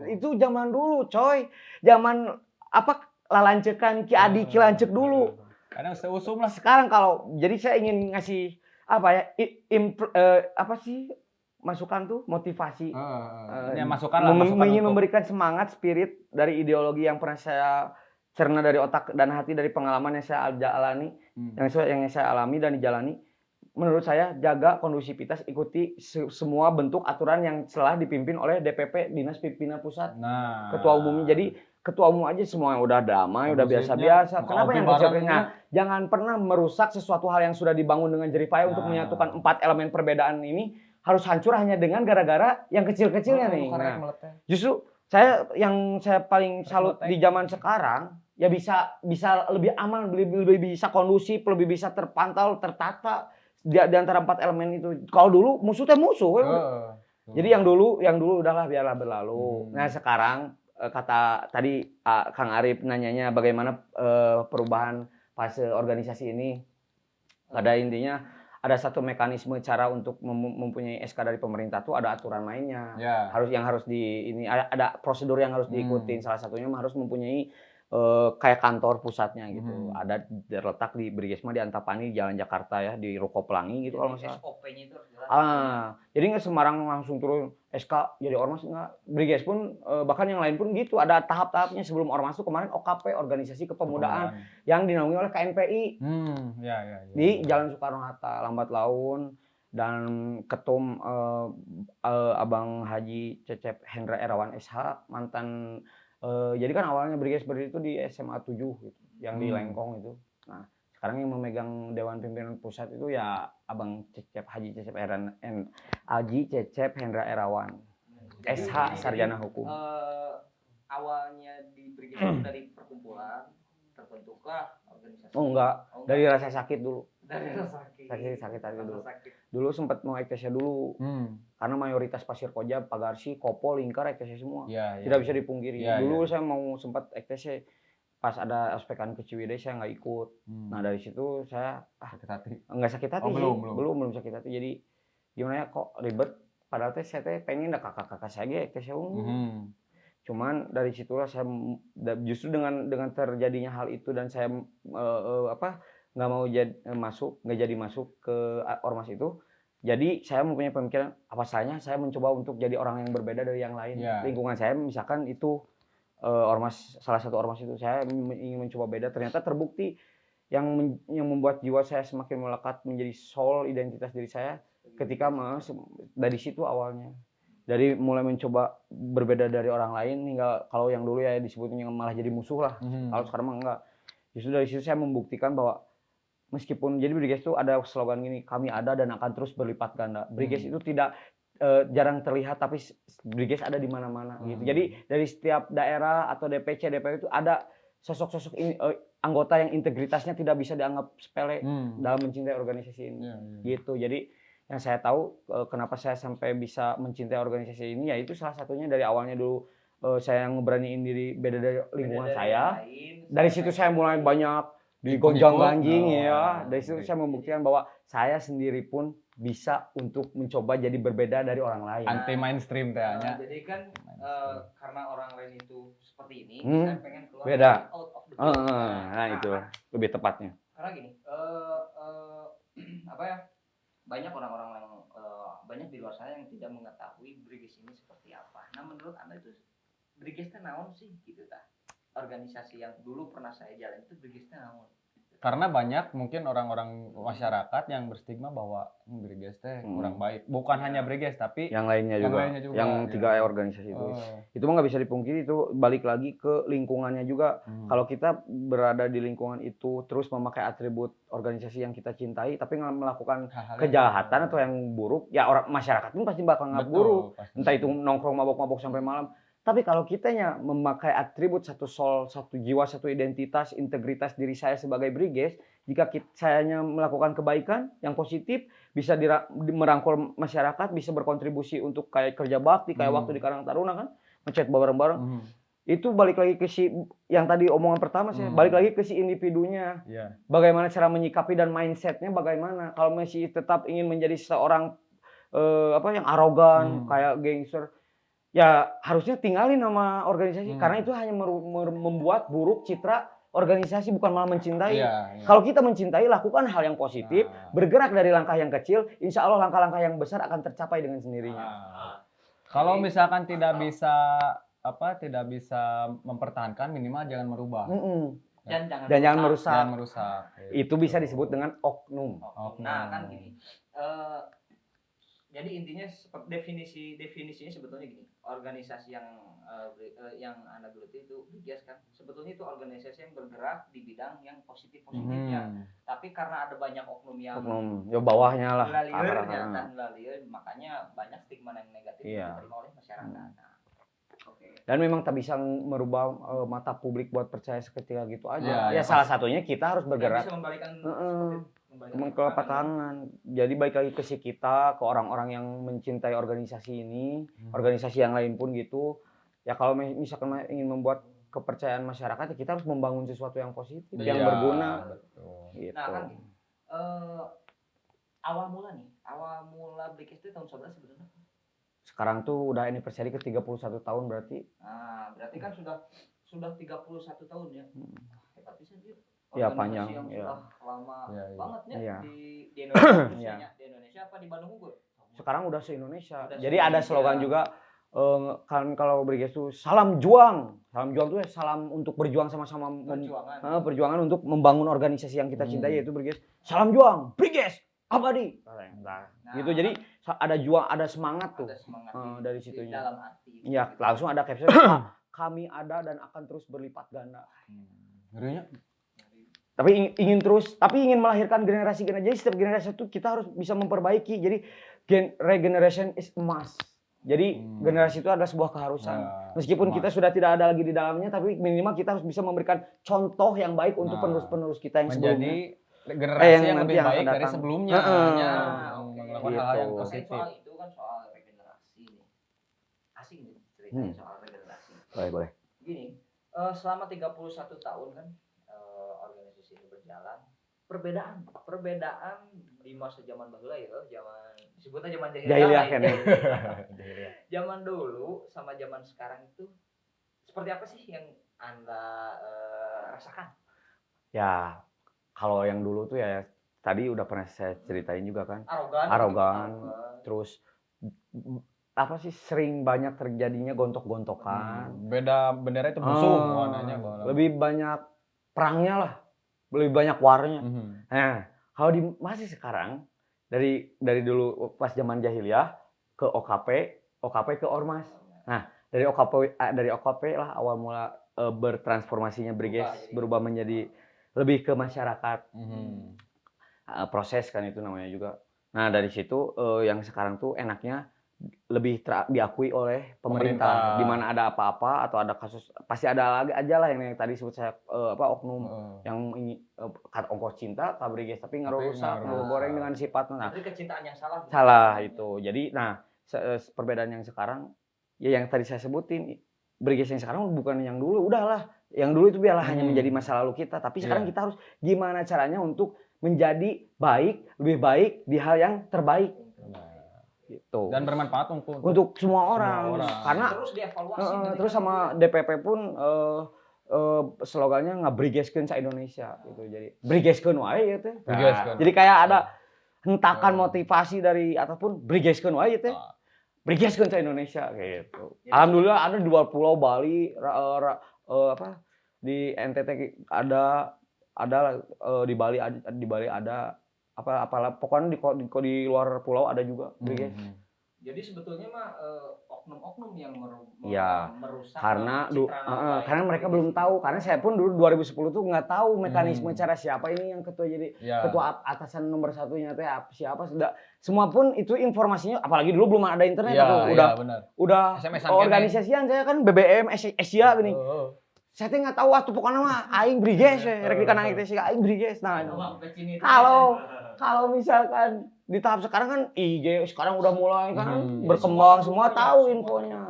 Itu zaman dulu, coy. Zaman apa lalancekan Ki Adi Ki Lancek dulu. Kadang seusum lah. Sekarang kalau jadi saya ingin ngasih apa ya, apa sih masukan tuh, motivasi. Ya masukan lah. Ingin memberikan semangat, spirit dari ideologi yang pernah saya cerna dari otak dan hati, dari pengalaman yang saya alami, yang saya alami dan dijalani. Menurut saya, jaga kondusivitas, ikuti semua bentuk aturan yang telah dipimpin oleh DPP, Dinas Pimpinan Pusat, ketua umumnya. Jadi ketua umum aja semua yang udah damai, udah biasa-biasa. Kenapa yang kecil-kecilnya? Jangan pernah merusak sesuatu hal yang sudah dibangun dengan jeripaya untuk menyatukan 4 elemen perbedaan ini, harus hancur hanya dengan gara-gara yang kecil-kecilnya nih. Nah, justru yang saya paling salut di zaman sekarang, ya bisa lebih aman, lebih bisa kondusif, lebih bisa terpantau, tertata di antara 4 elemen itu. Kalau dulu musuh. Jadi yang dulu udahlah, biarlah berlalu. Nah sekarang kata tadi Kang Arif nanyanya bagaimana perubahan fase organisasi ini. Pada intinya ada satu mekanisme cara untuk mempunyai SK dari pemerintah tuh ada aturan mainnya. Ya. Harus ada prosedur yang harus diikutin. Salah satunya harus mempunyai kayak kantor pusatnya gitu. Ada terletak di Brigesma di Antapani, Jalan Jakarta ya, di Ruko Pelangi gitu kalau nggak salah. SOP-nya itu harus jelas. Jadi nggak sembarang langsung turun SK jadi ormas nggak. Briges pun bahkan yang lain pun gitu. Ada tahap-tahapnya sebelum ormas tuh kemarin OKP, organisasi kepemudaan yang dinaungi oleh KNPI di Jalan Soekarno-Hatta, Lambat Laun, dan ketum Abang Haji Cecep Hendra Erawan SH, mantan jadi kan awalnya Briges berdiri itu di SMA 7 gitu, yang di Lengkong itu. Nah, sekarang yang memegang Dewan Pimpinan Pusat itu ya Abang Haji Cecep Hendra Erawan. SH Sarjana Hukum. Awalnya di Briges itu dari perkumpulan, terbentuklah organisasi. Oh enggak, dari rasa sakit dulu. Dari rasa sakit. Sakit hati dulu. Dulu sempat mau EKTC dulu. Karena mayoritas Pasir Koja, Pagarsi, Kopo, Lingkar EKTC semua. Tidak bisa dipungkiri. Dulu saya mau sempat EKTC. Pas ada ospekan ke Ciwidey saya nggak ikut. Nah dari situ saya sakit hati. Nggak sakit hati sih. Belum sakit hati. Jadi gimana ya kok ribet. Padahal saya pengen dah kakak-kakak saya EKTC unggul. Cuman dari situlah saya justru dengan terjadinya hal itu dan saya nggak mau nggak jadi masuk ke ormas itu. Jadi saya mempunyai pemikiran apa salahnya saya mencoba untuk jadi orang yang berbeda dari yang lain. Lingkungan saya misalkan itu ormas, salah satu ormas itu saya ingin mencoba beda, ternyata terbukti yang membuat jiwa saya semakin melekat menjadi soul identitas diri saya ketika dari situ awalnya. Dari mulai mencoba berbeda dari orang lain hingga kalau yang dulu ya disebutnya malah jadi musuh lah. Kalau sekarang mah enggak. Justru dari situ saya membuktikan bahwa meskipun jadi Briges itu ada slogan gini, kami ada dan akan terus berlipat ganda. Briges itu tidak jarang terlihat tapi Briges ada di mana-mana gitu. Jadi dari setiap daerah atau DPC DPW itu ada sosok-sosok anggota yang integritasnya tidak bisa dianggap sepele dalam mencintai organisasi ini. Gitu. Jadi yang saya tahu kenapa saya sampai bisa mencintai organisasi ini ya itu salah satunya dari awalnya dulu saya ngeberaniin diri beda dari lingkungan saya. Dari situ saya mulai banyak digonjang-ganjing ya. Dari situ saya membuktikan bahwa saya sendiri pun bisa untuk mencoba jadi berbeda dari orang lain. Anti mainstream tehnya. Jadi kan karena orang lain itu seperti ini, saya pengen keluar beda. Out of the box. Nah itu lebih tepatnya. Karena gini, apa ya? Banyak orang-orang yang banyak di luar sana yang tidak mengetahui Briges ini seperti apa. Nah menurut Anda itu Briges itu naon sih gitu tah? Organisasi yang dulu pernah saya jalan itu Briges itu naon? Karena banyak mungkin orang-orang masyarakat yang berstigma bahwa Briges teh kurang baik. Bukan hanya Briges tapi yang lainnya juga. Yang 3 organisasi itu. Itu mah nggak bisa dipungkiri, itu balik lagi ke lingkungannya juga. Kalau kita berada di lingkungan itu terus memakai atribut organisasi yang kita cintai tapi melakukan kejahatan atau yang buruk, ya orang masyarakat pun pasti bakal nggak buruk. Entah itu nongkrong mabok-mabok sampai malam. Tapi kalau kitanya memakai atribut satu soul, satu jiwa, satu identitas, integritas diri saya sebagai Briges, jika sayanya melakukan kebaikan yang positif, bisa merangkul masyarakat, bisa berkontribusi untuk kayak kerja bakti, kayak waktu di Karang Taruna kan, ngechat bareng-bareng. Itu balik lagi ke si yang tadi omongan pertama saya, balik lagi ke si individunya. Bagaimana cara menyikapi dan mindsetnya bagaimana. Kalau masih tetap ingin menjadi seorang yang arogan, kayak gangster, ya harusnya tinggalin nama organisasi karena itu hanya membuat buruk citra organisasi, bukan malah mencintai. Kalau kita mencintai, lakukan hal yang positif, bergerak dari langkah yang kecil, insya Allah langkah-langkah yang besar akan tercapai dengan sendirinya. Kalau misalkan tidak bisa mempertahankan, minimal jangan merubah. Dan jangan merusak. Itu bisa disebut dengan oknum. Nah kan gini. Jadi intinya definisinya sebetulnya gini, organisasi yang Anda geluti itu Briges kan, sebetulnya itu organisasi yang bergerak di bidang yang positifnya. Tapi karena ada banyak oknum yang bawahnya lah, lalir, makanya banyak stigma yang negatif diterima oleh masyarakat. Dan memang tak bisa merubah mata publik buat percaya seketika gitu aja. Ya salah satunya kita harus bergerak. Bisa membalikan telapak tangan. Jadi baik lagi ke si kita, ke orang-orang yang mencintai organisasi ini, organisasi yang lain pun gitu. Ya kalau misalkan ingin membuat kepercayaan masyarakat, ya kita harus membangun sesuatu yang positif, yang berguna. Betul. Gitu. Nah kan awal mula Briges itu tahun 11 sebenarnya. Sekarang tuh udah anniversary ke 31 tahun berarti. Nah, berarti kan sudah 31 tahun ya. Hebat bisa dia. Ya, Organisasi panjang, yang ya. sudah lama Ya, ya. banget ya Iya. di Indonesia khususnya. Iya. Di Indonesia apa di Bandung unggul? Sekarang udah se-Indonesia. Udah Jadi ada se-Indonesia. slogan juga kan kalau Briges tuh salam juang. Salam juang tuh salam untuk berjuang sama-sama Perjuangan. perjuangan untuk membangun organisasi yang kita cintai Hmm. yaitu Briges. Salam juang, Briges abadi. Nah, Nah, gitu. Jadi ada juang, ada semangat tuh. ada semangat dari di situnya. dalam arti. Ya, langsung ada caption kami ada dan akan terus berlipat ganda. Ngerinya. Tapi ingin melahirkan generasi-generasi. Jadi setiap generasi itu kita harus bisa memperbaiki. Jadi regeneration is a must. Jadi generasi itu adalah sebuah keharusan. Meskipun kita sudah tidak ada lagi di dalamnya, tapi minimal kita harus bisa memberikan contoh yang baik untuk penerus-penerus kita yang sebelumnya. Menjadi generasi yang nanti lebih yang akan baik dari datang. sebelumnya. Melakukan Gitu. hal yang Terkait positif. soal itu kan soal regenerasi nih. Asing nih ceritanya soal regenerasi. Boleh. Gini, selama 31 tahun kan organisasi ini berjalan, perbedaan di masa zaman baheula ya, disebutnya zaman Jahiliyah lah, kan ya. ya. Zaman dulu sama zaman sekarang itu seperti apa sih yang Anda rasakan? Ya, kalau yang dulu tuh ya tadi udah pernah saya ceritain juga kan. Arogan. Arogan. Terus apa sih sering banyak terjadinya gontok-gontokan. Beda bendera itu musuh warnanya. Lebih banyak perangnya lah. Lebih banyak warnya. Nah, kalau di masih sekarang dari dulu pas zaman jahiliyah ke OKP ke Ormas. Nah, dari OKP lah awal mula bertransformasinya Briges berubah menjadi lebih ke masyarakat. Proses kan itu namanya juga. Nah, dari situ yang sekarang tuh enaknya lebih diakui oleh pemerintah. Di mana ada apa-apa atau ada kasus pasti ada lagi aja lah yang tadi sebut saya oknum yang kata ongkos cinta Briges tapi ngerusak goreng dengan sifatnya. Nah, itu kecintaan yang salah. Salah itu. Jadi perbedaan yang sekarang ya yang tadi saya sebutin Briges yang sekarang bukan yang dulu, udahlah. Yang dulu itu biarlah hanya menjadi masa lalu kita, tapi sekarang kita harus gimana caranya untuk menjadi lebih baik di hal yang terbaik. Gitu. Dan bermanfaat untuk semua orang. Karena terus dievaluasi terus sama DPP pun slogannya ngabrigeskeun sa Indonesia gitu. Jadi brigeskeun wae gitu. Jadi kayak ada hentakan motivasi dari ataupun brigeskeun wae gitu. Brigeskeun sa Indonesia gitu. Alhamdulillah ada di luar pulau Bali di NTT ada di Bali ada pokoknya di luar pulau ada juga Briges. Jadi sebetulnya mah oknum-oknum yang merusak karena mereka belum tahu, karena saya pun dulu 2010 tuh nggak tahu mekanisme cara siapa ini yang ketua atasan nomor satunya teh siapa semua pun itu informasinya, apalagi dulu belum ada internet udah organisasian saya kan BBM Asia gini. Saya tuh nggak tahu waktu pokoknya mah aing Briges rek dikana aing Briges. Nah, kalau misalkan di tahap sekarang kan IG sekarang udah mulai kan berkembang, semua tahu infonya.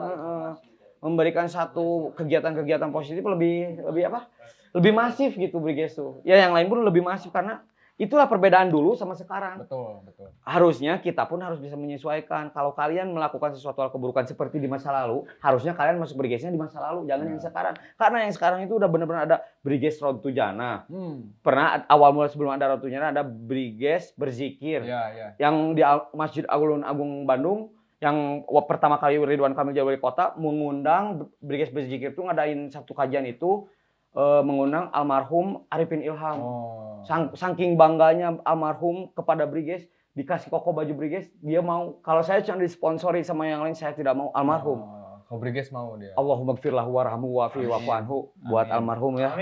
Memberikan satu kegiatan-kegiatan positif lebih masif gitu Briges tuh. Ya yang lain pun lebih masif karena itulah perbedaan dulu sama sekarang. Betul. Harusnya kita pun harus bisa menyesuaikan. Kalau kalian melakukan sesuatu hal keburukan seperti di masa lalu, harusnya kalian masuk Brigesnya di masa lalu, jangan yang sekarang. Karena yang sekarang itu udah benar-benar ada Briges Road to Jannah. Pernah awal mula sebelum ada Road to Jannah ada Briges berzikir. Yang di Masjid Alun Agung Bandung yang pertama kali Ridwan Kamil jadi wali kota mengundang Briges berzikir itu ngadain satu kajian itu mengundang almarhum Arifin Ilham. Saking bangganya almarhum kepada Briges, dikasih koko baju Briges, dia mau. Kalau saya cuma disponsori sama yang lain, saya tidak mau almarhum. Kalau Briges mau dia. Allahumma gfirlahu warhamhu wa'fi wa'fu anhu buat almarhum ya.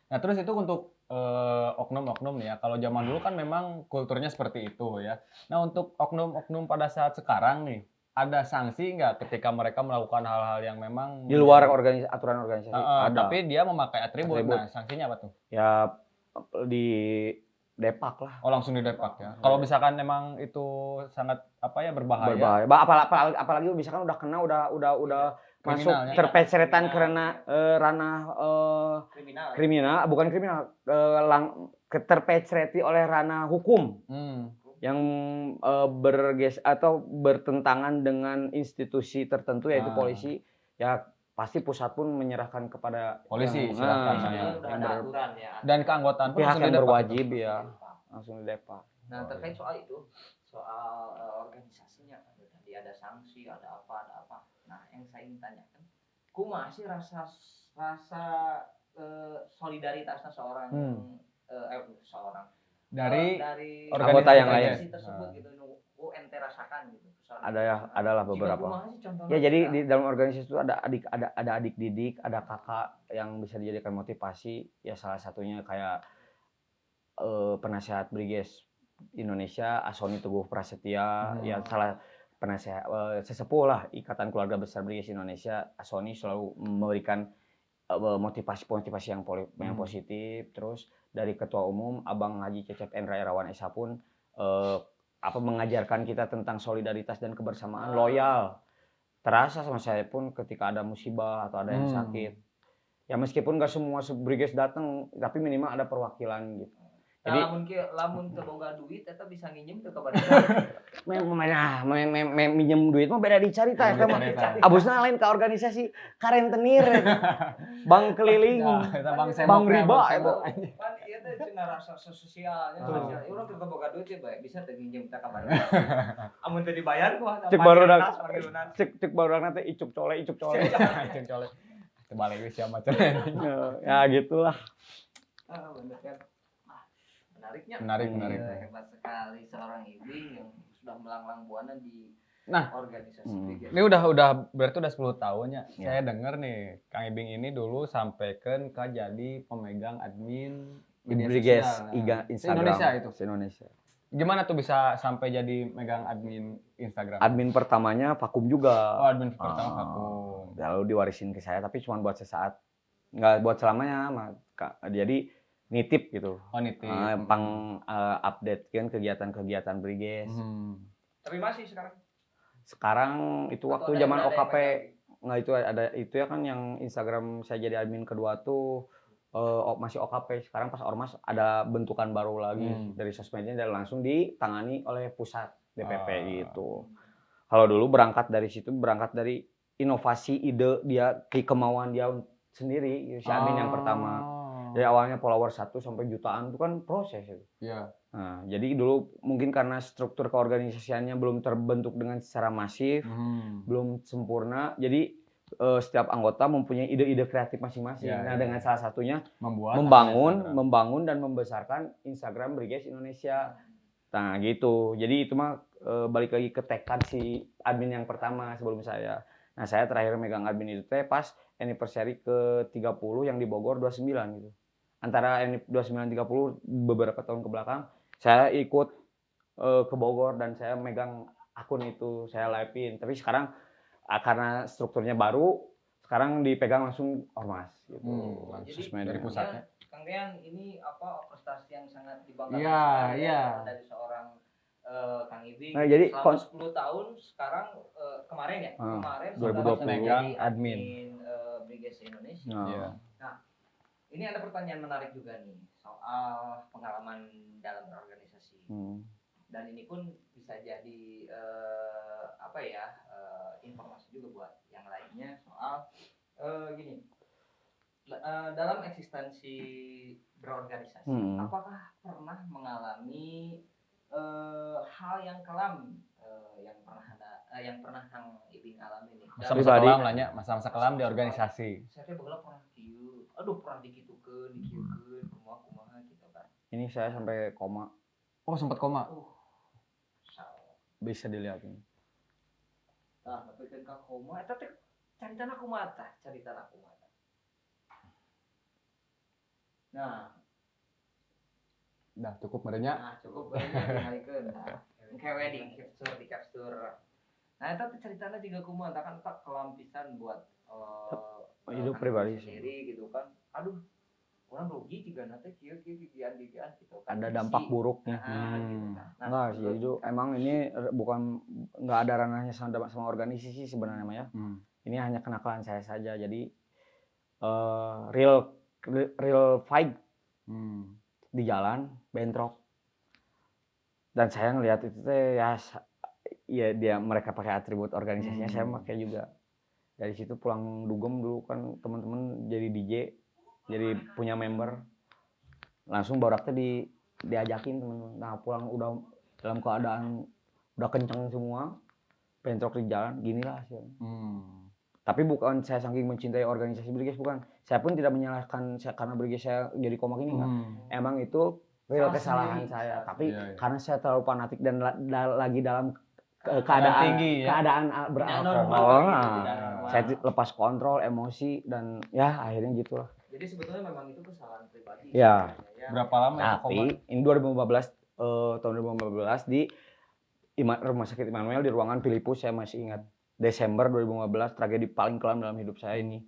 Nah, terus itu untuk oknum-oknum nih ya. Kalau zaman dulu kan memang kulturnya seperti itu ya. Nah, untuk oknum-oknum pada saat sekarang nih, ada sanksi nggak ketika mereka melakukan hal-hal yang memang di luar aturan organisasi? Ada. Tapi dia memakai atribut. Nah, sanksinya apa tuh? Ya di depak lah. Oh, langsung di depak ya. Kalau misalkan memang itu sangat berbahaya. Apalagi misalkan udah kena udah masuk terpeceretan karena ranah kriminal, bukan kriminal, terpecereti oleh ranah hukum. yang atau bertentangan dengan institusi tertentu yaitu polisi, ya pasti pusat pun menyerahkan kepada polisi, yang, silahkan. Sebenarnya udah ada aturan ya. Dan keanggotaan pun pihak langsung yang didepak berwajib itu. ya langsung didepak. Nah, terkait soal itu, soal organisasinya, tadi ada sanksi, ada apa. Nah, yang saya ingin tanyakan, kumaha sih rasa solidaritasnya seorang dari anggota yang lain organisasi tersebut gitu, ente rasakan gitu. adalah beberapa. Ya jadi di dalam organisasi itu ada adik didik, ada kakak yang bisa dijadikan motivasi. Ya salah satunya kayak penasehat Briges Indonesia Asoni Teguh Prasetya, ya salah penasehat sesepuh lah Ikatan Keluarga Besar Briges Indonesia. Asoni selalu memberikan motivasi yang positif. Terus dari ketua umum Abang Haji Cecep Endra Irawan Esa pun mengajarkan kita tentang solidaritas dan kebersamaan, loyal. Terasa sama saya pun ketika ada musibah atau ada yang sakit. Ya meskipun gak semua Briges datang, tapi minimal ada perwakilan gitu. Jadi lamun keboga duit eta bisa nginjem ke kabar. Minjem duit mah beda dicarita eta mah. Abusna lain ka organisasi karentenir. Bank keliling. Bank riba eta. Pan ieu teh cenah rasa sosialnya. Urang teu keboga duit teh bae bisa teu nginjem ka kabar. Amun teu dibayar kumaha? Cek barudak teh icuk cole. Icuk cole. Terbalik geus ya macam. Ya gitulah. Bener kan. Menarik. Hebat sekali seorang ibu yang sudah melanglang buana di organisasi. Ini udah berarti udah 10 tahun ya. Saya dengar nih Kang Ibing ini dulu sampaikan ke jadi pemegang admin media sosial Indonesia itu. Indonesia. Gimana tuh bisa sampai jadi megang admin Instagram? Admin pertamanya vakum juga. Oh, admin pertama vakum. Lalu diwarisin ke saya tapi cuma buat sesaat. Nggak buat selamanya. Jadi nitip gitu. Oh, nitip. Update kan kegiatan Briges. Tapi masih sekarang? Sekarang itu waktu zaman OKP nggak itu ada itu ya kan yang Instagram saya jadi admin kedua tuh masih OKP. Sekarang pas Ormas ada bentukan baru lagi dari sosmednya dan langsung ditangani oleh pusat DPP gitu. Kalau dulu berangkat dari inovasi ide dia, kemauan dia sendiri si admin yang pertama. Dari awalnya follower 1 sampai jutaan itu kan proses itu. Iya. Nah, jadi dulu mungkin karena struktur keorganisasiannya belum terbentuk dengan secara masif, belum sempurna. Jadi setiap anggota mempunyai ide-ide kreatif masing-masing. Dengan salah satunya membangun dan membesarkan Instagram Briges Indonesia. Nah, gitu. Jadi itu mah balik lagi ke tekad si admin yang pertama sebelum saya. Nah, saya terakhir megang admin itu pas anniversary ke-30 yang di Bogor 29 gitu. Antara 29-30 beberapa tahun ke belakang saya ikut ke Bogor dan saya megang akun itu, saya live-in. Tapi sekarang karena strukturnya baru, sekarang dipegang langsung Ormas gitu. Jadi dari pusatnya. Kang Rian ini prestasi yang sangat dibanggakan dari seorang Kang Ibing. Nah, jadi selama 10 tahun sekarang kemarin 2020 megang admin Briges Indonesia. Nah, ini ada pertanyaan menarik juga nih soal pengalaman dalam berorganisasi. Dan ini pun bisa jadi informasi juga buat yang lainnya soal gini. Dalam eksistensi berorganisasi, apakah pernah mengalami hal yang kelam yang pernah Kang Ibing alami nih? Masa-masa kelam di organisasi. Saya baheula pernah kieu. Pernah dikitukeun, kumaha gitu kan. Ini saya sampai koma. Oh, sempat koma. Bisa dilihat ini. Nah, tapi kan koma eta teh caritana kumaha tah? Nah, cukup merenya. Nah, cukup dihalikeun. Kewe di capture. Nah, eta teh caritana jiga kumaha tah kan tak kelampisan buat hidup pribadi sendiri gitu kan. Orang rugi juga nanti kieu gitu kan. Ada dampak buruknya. Enggak sih, itu emang ini nggak ada ranahnya sama organisasi sebenarnya Maya. Ini hanya kenakalan saya saja. Jadi real fight di jalan bentrok. Dan saya ngelihat itu teh ya dia mereka pakai atribut organisasinya, saya pakai juga. Dari situ pulang dugem dulu kan teman-teman jadi DJ, jadi punya member. Langsung borak teh diajakin teman-teman. Nah, pulang udah dalam keadaan udah kencang semua, bentrok di jalan, ginilah hasilnya. Tapi bukan saya saking mencintai organisasi Briges, bukan. Saya pun tidak menyalahkan karena Briges saya jadi komak ini, enggak. Emang itu real kesalahan saya. Tapi karena saya terlalu fanatik dan lagi dalam keadaan beralkohol, saya lepas kontrol, emosi, dan ya akhirnya gitulah. Jadi sebetulnya memang itu kesalahan pribadi. Ya. Berapa lama itu Tapi ini 2015, tahun 2015 di Rumah Sakit Immanuel di ruangan Filipus, saya masih ingat. Desember 2015, tragedi paling kelam dalam hidup saya ini.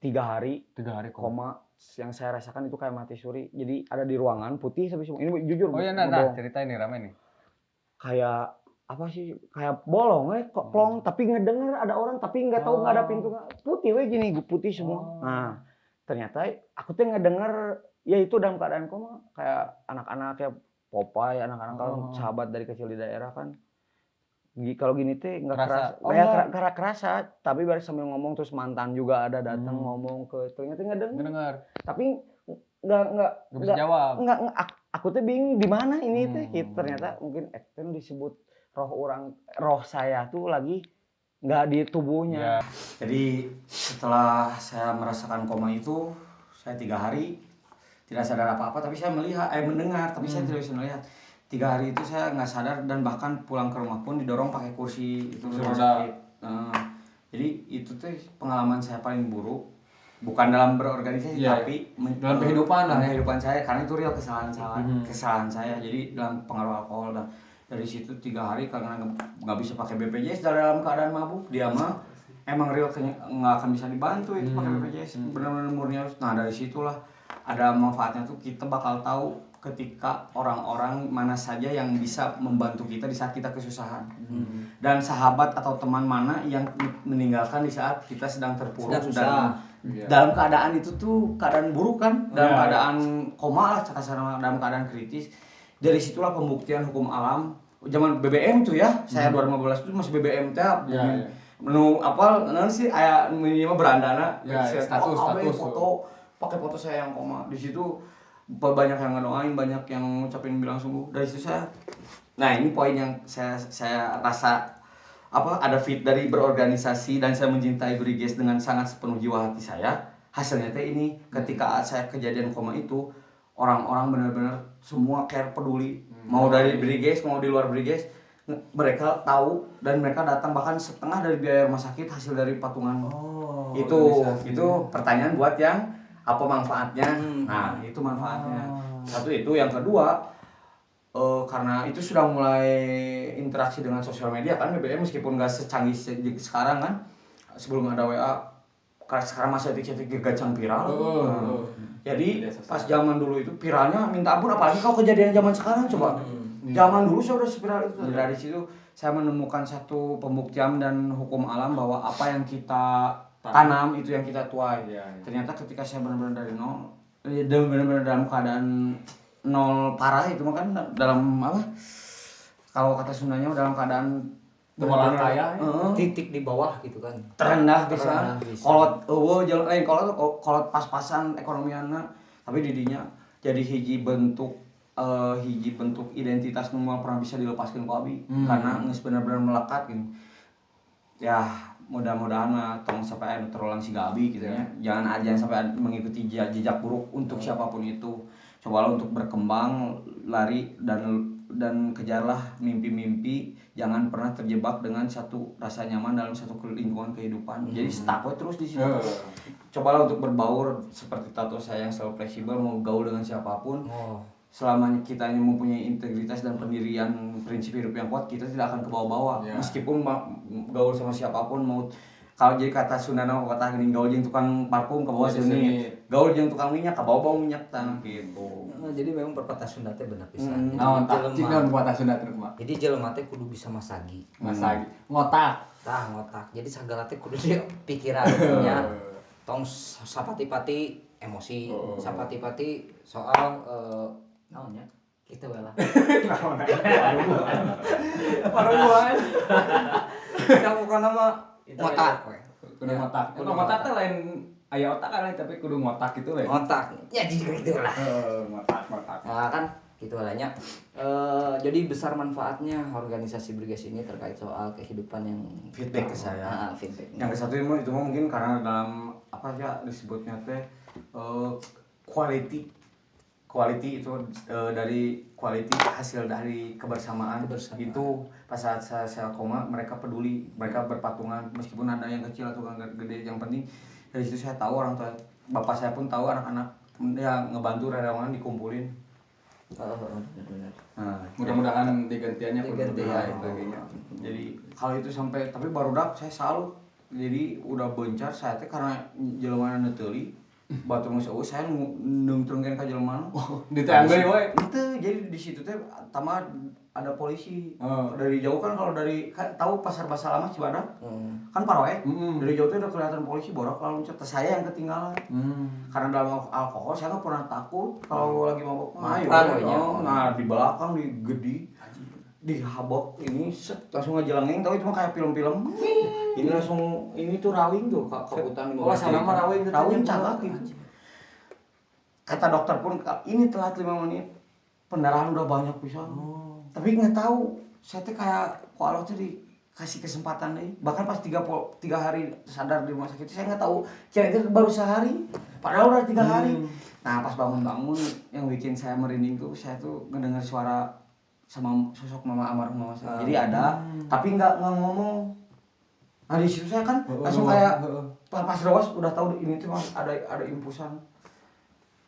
3 hari koma, yang saya rasakan itu kayak mati suri. Jadi ada di ruangan putih tapi semua. Ini jujur. Oh iya, nah cerita ini rame nih. Kayak apa sih? Kayak bolong kok plong, tapi ngedenger ada orang tapi nggak tahu nggak ada pintu. Putih gini, putih semua. Nah, ternyata aku tuh ngedenger ya itu dalam keadaan koma, kayak anak-anak kayak Popeye, anak-anak kalau sahabat dari kecil di daerah kan. Kalau gini teh nggak kerasa, kerasa, tapi baru sambil ngomong terus mantan juga ada datang ngomong ke ternyata nggak dengar, tapi nggak bisa jawab, nggak aku tuh bingung di mana ini teh, gitu. Ternyata mungkin ekten disebut roh saya tuh lagi nggak di tubuhnya. Jadi setelah saya merasakan koma itu, saya 3 hari tidak sadar apa-apa, tapi saya mendengar, tapi saya tidak bisa melihat. 3 hari itu saya nggak sadar dan bahkan pulang ke rumah pun didorong pakai kursi itu sakit. Jadi itu tuh pengalaman saya paling buruk, bukan dalam berorganisasi tapi dalam kehidupan saya, karena itu real kesalahan saya. Jadi dalam pengaruh alkohol, dan dari situ 3 hari karena nggak bisa pakai BPJS dalam keadaan mabuk, dia mah emang real nggak akan bisa dibantu itu pakai BPJS, benar-benar murni harus. Nah dari situlah ada manfaatnya tuh, kita bakal tahu ketika orang-orang mana saja yang bisa membantu kita di saat kita kesusahan, dan sahabat atau teman mana yang meninggalkan di saat kita sedang terpuruk dan dalam keadaan itu tuh keadaan buruk kan, dalam keadaan koma lah, dalam keadaan kritis. Dari situlah pembuktian hukum alam zaman BBM tuh ya, saya 2015 itu masih BBM teh menu apa sih aya minimal berandana status foto, pakai foto saya yang koma. Di situ banyak yang ngedoain, banyak yang ngucapin bilang sembuh. Dari situ saya, nah ini poin yang saya rasa ada fit dari berorganisasi dan saya mencintai Briges dengan sangat sepenuh jiwa hati saya. Hasilnya teh ini, ketika saya kejadian koma itu, orang-orang benar-benar semua care, peduli, mau dari Briges mau di luar Briges, mereka tahu dan mereka datang, bahkan setengah dari biaya rumah sakit hasil dari patungan. Itu pertanyaan buat yang apa manfaatnya. Nah itu manfaatnya. Satu itu, yang kedua karena itu sudah mulai interaksi dengan sosial media kan, BBM meskipun nggak secanggih sekarang kan, sebelum ada WA, sekarang masih detik-detik gacang viral. Jadi pas zaman dulu itu viralnya minta ampun, apalagi kalau kejadian zaman sekarang coba. Zaman dulu saya udah viral itu. Dari situ saya menemukan satu pembuktian dan hukum alam bahwa apa yang kita tanam itu yang kita tuai. Ternyata ketika saya benar-benar dari nol, benar-benar dalam keadaan nol parah itu kan, dalam apa? Kalau kata Sundanya dalam keadaan benar kaya, titik di bawah gitu kan. Terendah bisa. Kolot pas-pasan ekonomiana, tapi didinya jadi hiji bentuk identitas nu pernah bisa dilepaskan ku abi, karena geus benar-benar melekat gitu. Ya mudah-mudahan mah tong sampai terulang si Gabi gitu ya. Jangan sampai mengikuti jejak buruk untuk siapapun itu. Cobalah untuk berkembang, lari dan kejarlah mimpi-mimpi. Jangan pernah terjebak dengan satu rasa nyaman dalam satu lingkungan kehidupan. Jadi stuck terus di situ. Cobalah untuk berbaur seperti tato saya yang selalu fleksibel, mau gaul dengan siapapun. Selama kita mempunyai integritas dan pendirian prinsip hidup yang kuat, kita tidak akan ke bawah-bawah. Meskipun gaul sama siapapun, mau kalau jadi kata Sundana kata gini, gaul jeung tukang parfum ke bawah sini, gaul jeung tukang minyak ke bawah minyak tang gitu. Jadi memang perkata Sunda teh benar pisan. Naon tah cingkeun perkata Sunda teh kumaha? Jadi jelema teh kudu bisa masagi. Ngotak. Ngotak. Jadi sagala teh kudu di pikiran nya. Tong sapati-pati emosi, sapati-pati soal naonnya Kita lah. Paruan. Yang bukan nama otak. Kudu ngotak. Kudu ngotak teh lain aya otak kan tapi kudu ngotak gitu we. Otak. Ya jadi gitu lah. Ngotak. Nah kan gitu halnya. Jadi besar manfaatnya organisasi Briges ini terkait soal kehidupan yang Feedback ke saya. Feedback. Yang ke satu itu mah mungkin karena dalam apa ya disebutnya teh quality itu dari quality hasil dari kebersamaan. Itu pas saat saya koma mereka peduli, mereka berpatungan meskipun ada yang kecil atau yang gede, yang penting dari situ saya tahu orang tua bapak saya pun tahu anak-anak yang ngebantu relawan dikumpulin. Benar. Nah, Mudah-mudahan digantiannya sebagainya. Jadi hal itu sampai tapi barudak saya salut. Jadi udah bencar saya teh karena jelema neuteuli batur geus eueuh saya nungtreungkeun ka jelema. Ditanggung we. Henteu, jadi di situ teh tama ada polisi. Dari jauh kan kalau dari kan tahu pasar Basah Lama Cibadak. Kan paroe. Dari jauh tuh udah kelihatan polisi borak lalu cat saya yang ketinggalan. Karena dalam alkohol saya nggak pernah takut kalau lagi mabok mah. Nah di belakang di gede dihabok ini set langsung ngejelengeng tahu itu mah kayak film-film. Ini langsung ini tuh rawing tuh ke hutan. Oh sama mah rawing cagak gitu. Kata dokter pun ini telat 5 menit. Pendarahan udah banyak pisan. Tapi nggak tahu saya tuh kayak kok Allah tuh dikasih kesempatan deh. Bahkan pas 3 hari sadar di rumah sakit saya nggak tahu kira itu baru sehari. Padahal udah 3 hari. Nah pas bangun-bangun yang bikin saya merinding tuh saya tuh ngedengar suara sama sosok mama almarhum mama saya. Jadi ada tapi nggak ngomong. Nah di situ saya kan langsung kayak pas rawas udah tahu ini tuh mas ada impusan.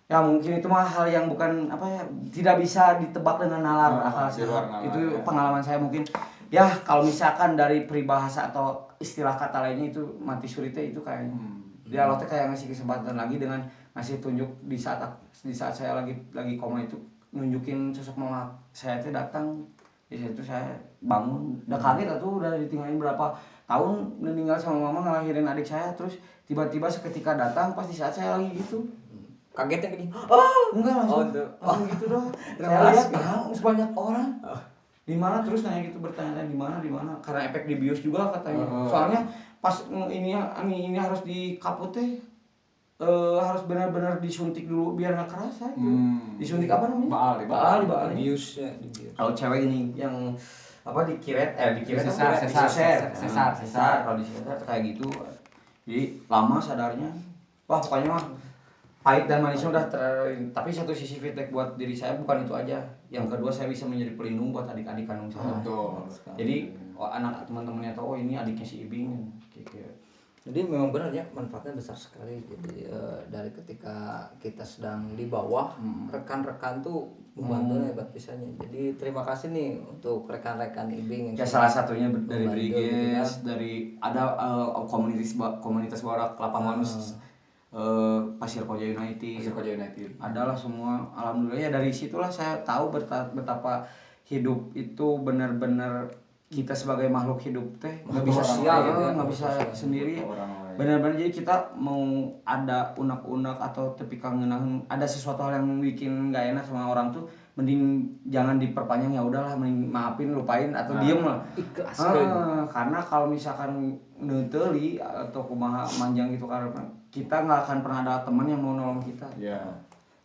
Ya mungkin itu mah hal yang bukan apa ya tidak bisa ditebak dengan nalar akal sehat. Itu pengalaman saya mungkin ya kalau misalkan dari peribahasa atau istilah kata lainnya itu mati surita itu kayaknya. Dia Allah kayak ngasih kesempatan lagi dengan ngasih tunjuk di saat saya lagi koma itu nunjukin sosok mama saya itu datang. Di situ saya bangun udah kaget atuh udah ditinggalin berapa tahun meninggal sama mama ngelahirin adik saya terus tiba-tiba seketika datang pas di saat saya lagi gitu Kagetnya gini. Enggak langsung gitu doang. Saya lihat sebanyak orang. Di mana terus nanya gitu bertanya di mana karena efek dibius juga katanya. Soalnya pas ini harus dikaput teh harus benar-benar disuntik dulu biar nggak kerasa itu. Disuntik apa namanya? Baal. Bius ya. Kalau cewek ini yang apa dikiret sesar kalau di sesar kayak gitu. Jadi lama sadarnya. Wah pokoknya mah pahit dan manisnya udah tapi satu sisi feedback buat diri saya bukan itu aja. Yang kedua saya bisa menjadi pelindung buat adik-adik kandung saya. Betul. Jadi anak teman-temannya tahu ini adiknya si Ibing gitu. Jadi memang benar ya manfaatnya besar sekali. Jadi dari ketika kita sedang di bawah rekan-rekan tuh membantu hebat pisahnya. Jadi terima kasih nih untuk rekan-rekan Ibing yang ya salah satunya dari membantu, Briges, gitu kan. dari ada komunitas Barak Kelapa Manus, Pasir Koja United. Adalah semua alhamdulillah ya dari situlah saya tahu betapa hidup itu benar-benar kita sebagai makhluk hidup teh nggak bisa nggak bisa sendiri. Benar-benar jadi kita mau ada unak-unak atau tapi kangen ada sesuatu hal yang bikin nggak enak sama orang tuh mending jangan diperpanjang ya udahlah mending maafin lupain atau diem lah. Karena kalau misalkan neuteli atau kumaha manjang gitu karena kita nggak akan pernah ada teman yang mau nolong kita.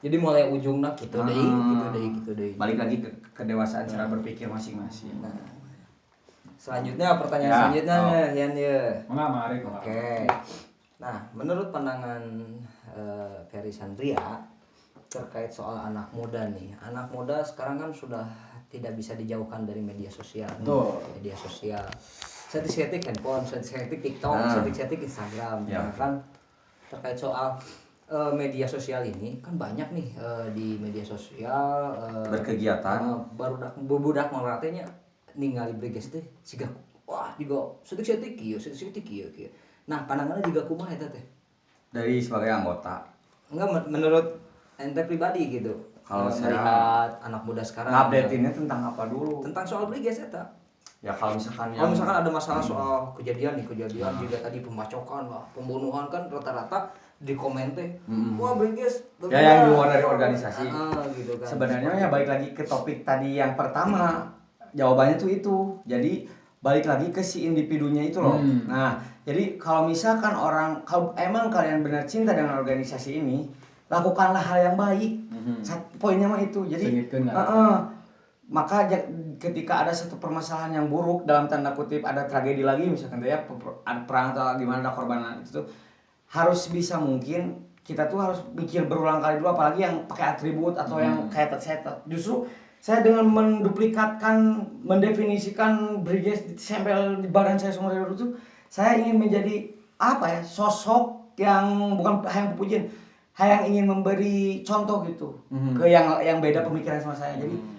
Jadi mulai ujungnya gitu deh. Balik lagi ke kedewasaan cara berpikir masing-masing. Selanjutnya pertanyaan selanjutnya Yan ya. Mari. Oke. Nah, menurut pandangan Ferry Sandria terkait soal anak muda nih. Anak muda sekarang kan sudah tidak bisa dijauhkan dari media sosial. Media sosial. Setik-setik handphone, setik TikTok, setik Instagram. Nah, kan terkait soal media sosial ini kan banyak nih di media sosial berkegiatan budak melatihnya ningali Briges teh siga wah juga setik kieu. Nah, pandangannya juga kumaha eta teh? Dari sebagai anggota. Enggak menurut ente pribadi gitu. Kalau saya melihat anak muda sekarang ngupdate-innya tentang apa dulu? Tentang soal Briges eta. Ya kalau misalkan Kalau misalkan ada masalah soal kejadian juga tadi pembacokan lah, pembunuhan kan rata-rata di komen teh, wah Briges, ya yang di luar dari organisasi. gitu kan. Sebenarnya ya balik lagi ke topik tadi yang pertama, jawabannya tuh itu. Jadi balik lagi ke si individunya itu loh. Nah, jadi kalau misalkan kalau emang kalian benar cinta dengan organisasi ini, lakukanlah hal yang baik. Poinnya mah itu. Jadi maka ketika ada satu permasalahan yang buruk dalam tanda kutip, ada tragedi lagi misalkan ya ada perang atau gimana, ada korban itu tuh, harus bisa mungkin kita tuh harus mikir berulang kali dulu, apalagi yang pakai atribut atau yang kayak setup. Justru saya dengan mendefinisikan Briges ditempel di badan saya semua itu, saya ingin menjadi apa ya, sosok yang bukan hanya pujian, yang ingin memberi contoh gitu ke yang beda pemikiran sama saya. Jadi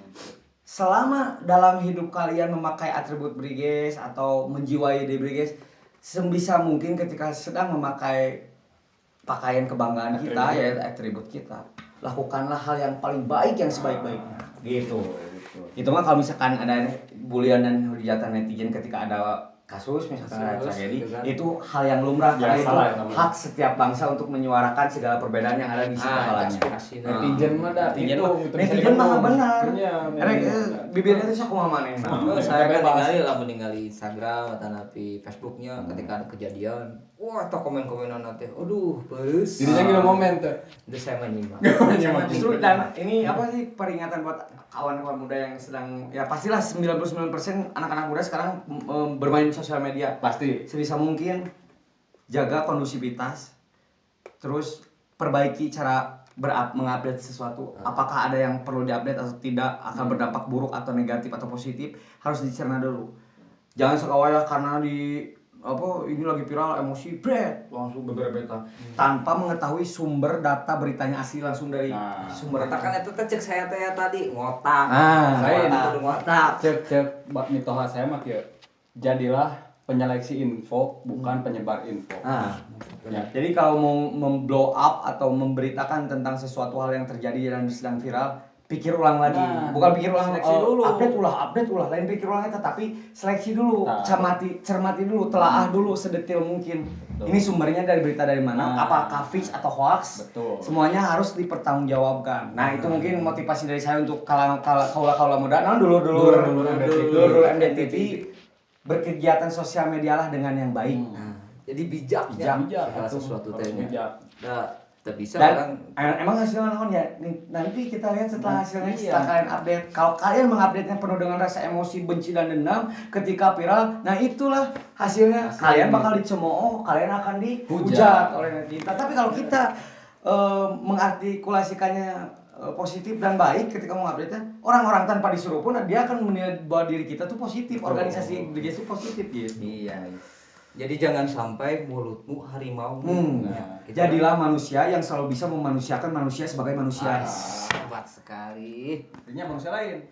selama dalam hidup kalian memakai atribut Briges atau menjiwai di Briges, sebisa mungkin ketika sedang memakai pakaian kebanggaan kita, ya atribut kita, lakukanlah hal yang paling baik, yang sebaik-baiknya gitu. Itu mah kalau misalkan ada bulian dan hujatan netizen ketika ada kasus misalkan ada tragedi, itu hal yang lumrah, karena itu hak setiap bangsa untuk menyuarakan segala perbedaan yang ada di kepalanya. Netizen mah dah Netizen mah benar. Bibirnya itu aku mah maneh. Saya meninggali Instagram atau nanti Facebooknya ketika ada kejadian, wah atau komen-komenan nanti, aduh beres. Jadinya gila momen tuh. Itu saya menyimak. Justru dan ini apa sih, peringatan buat kawan-kawan muda yang sedang, ya pastilah 99% anak-anak muda sekarang bermain sosial media. Pasti. Sebisa mungkin jaga kondusivitas, terus perbaiki cara mengupdate sesuatu. Apakah ada yang perlu diupdate atau tidak, akan berdampak buruk atau negatif atau positif, harus dicerna dulu. Jangan sekawaya karena ini lagi viral, emosi langsung beberapa tanpa mengetahui sumber data beritanya asli langsung dari sumber data. Kan itu cek saya tadi ngotak. Saya ngotak. Cek mitoha saya mah kieu. Jadilah penyeleksi info, bukan penyebar info. Ya. Jadi kalau mau memblow up atau memberitakan tentang sesuatu hal yang terjadi dan sedang viral, pikir ulang lagi. Bukan pikir ulang, update ulah, lain pikir ulangnya, tetapi seleksi dulu, cermati dulu, telaah dulu sedetil mungkin. Ini sumbernya dari berita dari mana, apakah fix atau hoax. Semuanya harus dipertanggungjawabkan. Nah, itu mungkin motivasi dari saya untuk kaula muda. Dulu MDTV berkegiatan sosial media lah dengan yang baik. Jadi bijak segala sesuatu tanya. Tak bisa dan emang hasilnya naon ya, nanti kita lihat setelah hasilnya, setelah kalian update. Kalau kalian mengupdate-nya penuh dengan rasa emosi, benci dan dendam ketika viral, nah itulah hasilnya. Kalian bakal dicemooh, kalian akan dihujat oleh netizen. Tapi kalau kita mengartikulasikannya positif dan baik ketika mengupdate-nya, orang-orang tanpa disuruh pun dia akan menilai bahwa diri kita tuh positif, organisasi Briges itu positif gitu. Iya. Jadi jangan sampai mulutmu harimau. Jadilah manusia yang selalu bisa memanusiakan manusia sebagai manusia. Hebat sekali. Artinya manusia lain.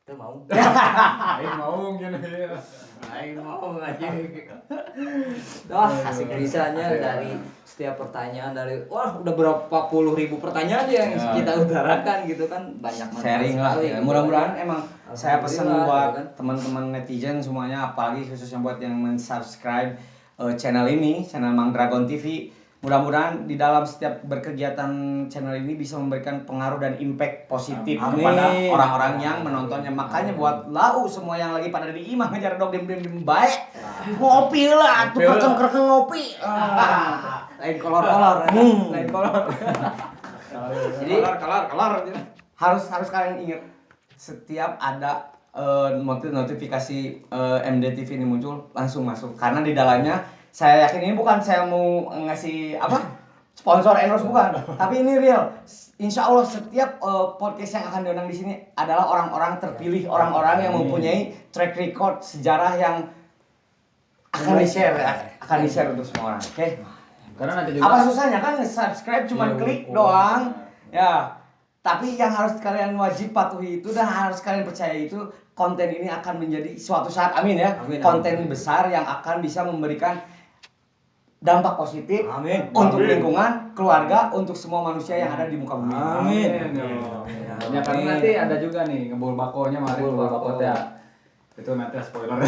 Kita mau. Lain mau gini. Lain mau aja. Wah, asik bisanya dari setiap pertanyaan udah berapa puluh ribu pertanyaan yang kita utarakan gitu kan, banyak sharing lah. Ya. Mudah-mudahan emang saya pesan buat teman-teman netizen semuanya, apalagi khususnya buat yang men-subscribe channel ini, channel Mang Dragon TV. Mudah-mudahan di dalam setiap berkegiatan channel ini bisa memberikan pengaruh dan impact positif kepada orang-orang yang menontonnya. Makanya buat lau semua yang lagi pada di imah ngejar dog dem baik, ngopi lah, tuh kereng ngopi. Lain kolor. Jadi kolor. Harus kalian ingat, setiap ada notifikasi MDTV ini muncul, langsung masuk, karena di dalamnya saya yakin ini bukan saya mau ngasih sponsor endorse, bukan, tapi ini real. Insya Allah setiap podcast yang akan diundang di sini adalah orang-orang terpilih, orang-orang yang mempunyai track record sejarah yang akan di-share untuk semua orang. Oke. Karena nanti juga Apa susahnya kan subscribe cuma klik doang. Ya. Tapi yang harus kalian wajib patuhi itu dan harus kalian percaya itu, konten ini akan menjadi suatu saat, amin ya, konten besar yang akan bisa memberikan dampak positif untuk lingkungan, keluarga, untuk semua manusia yang ada di muka bumi. Amin. Ya karena nanti ada juga nih ngebul bakonya, mari ngebul bako ya. Itu nanti spoiler.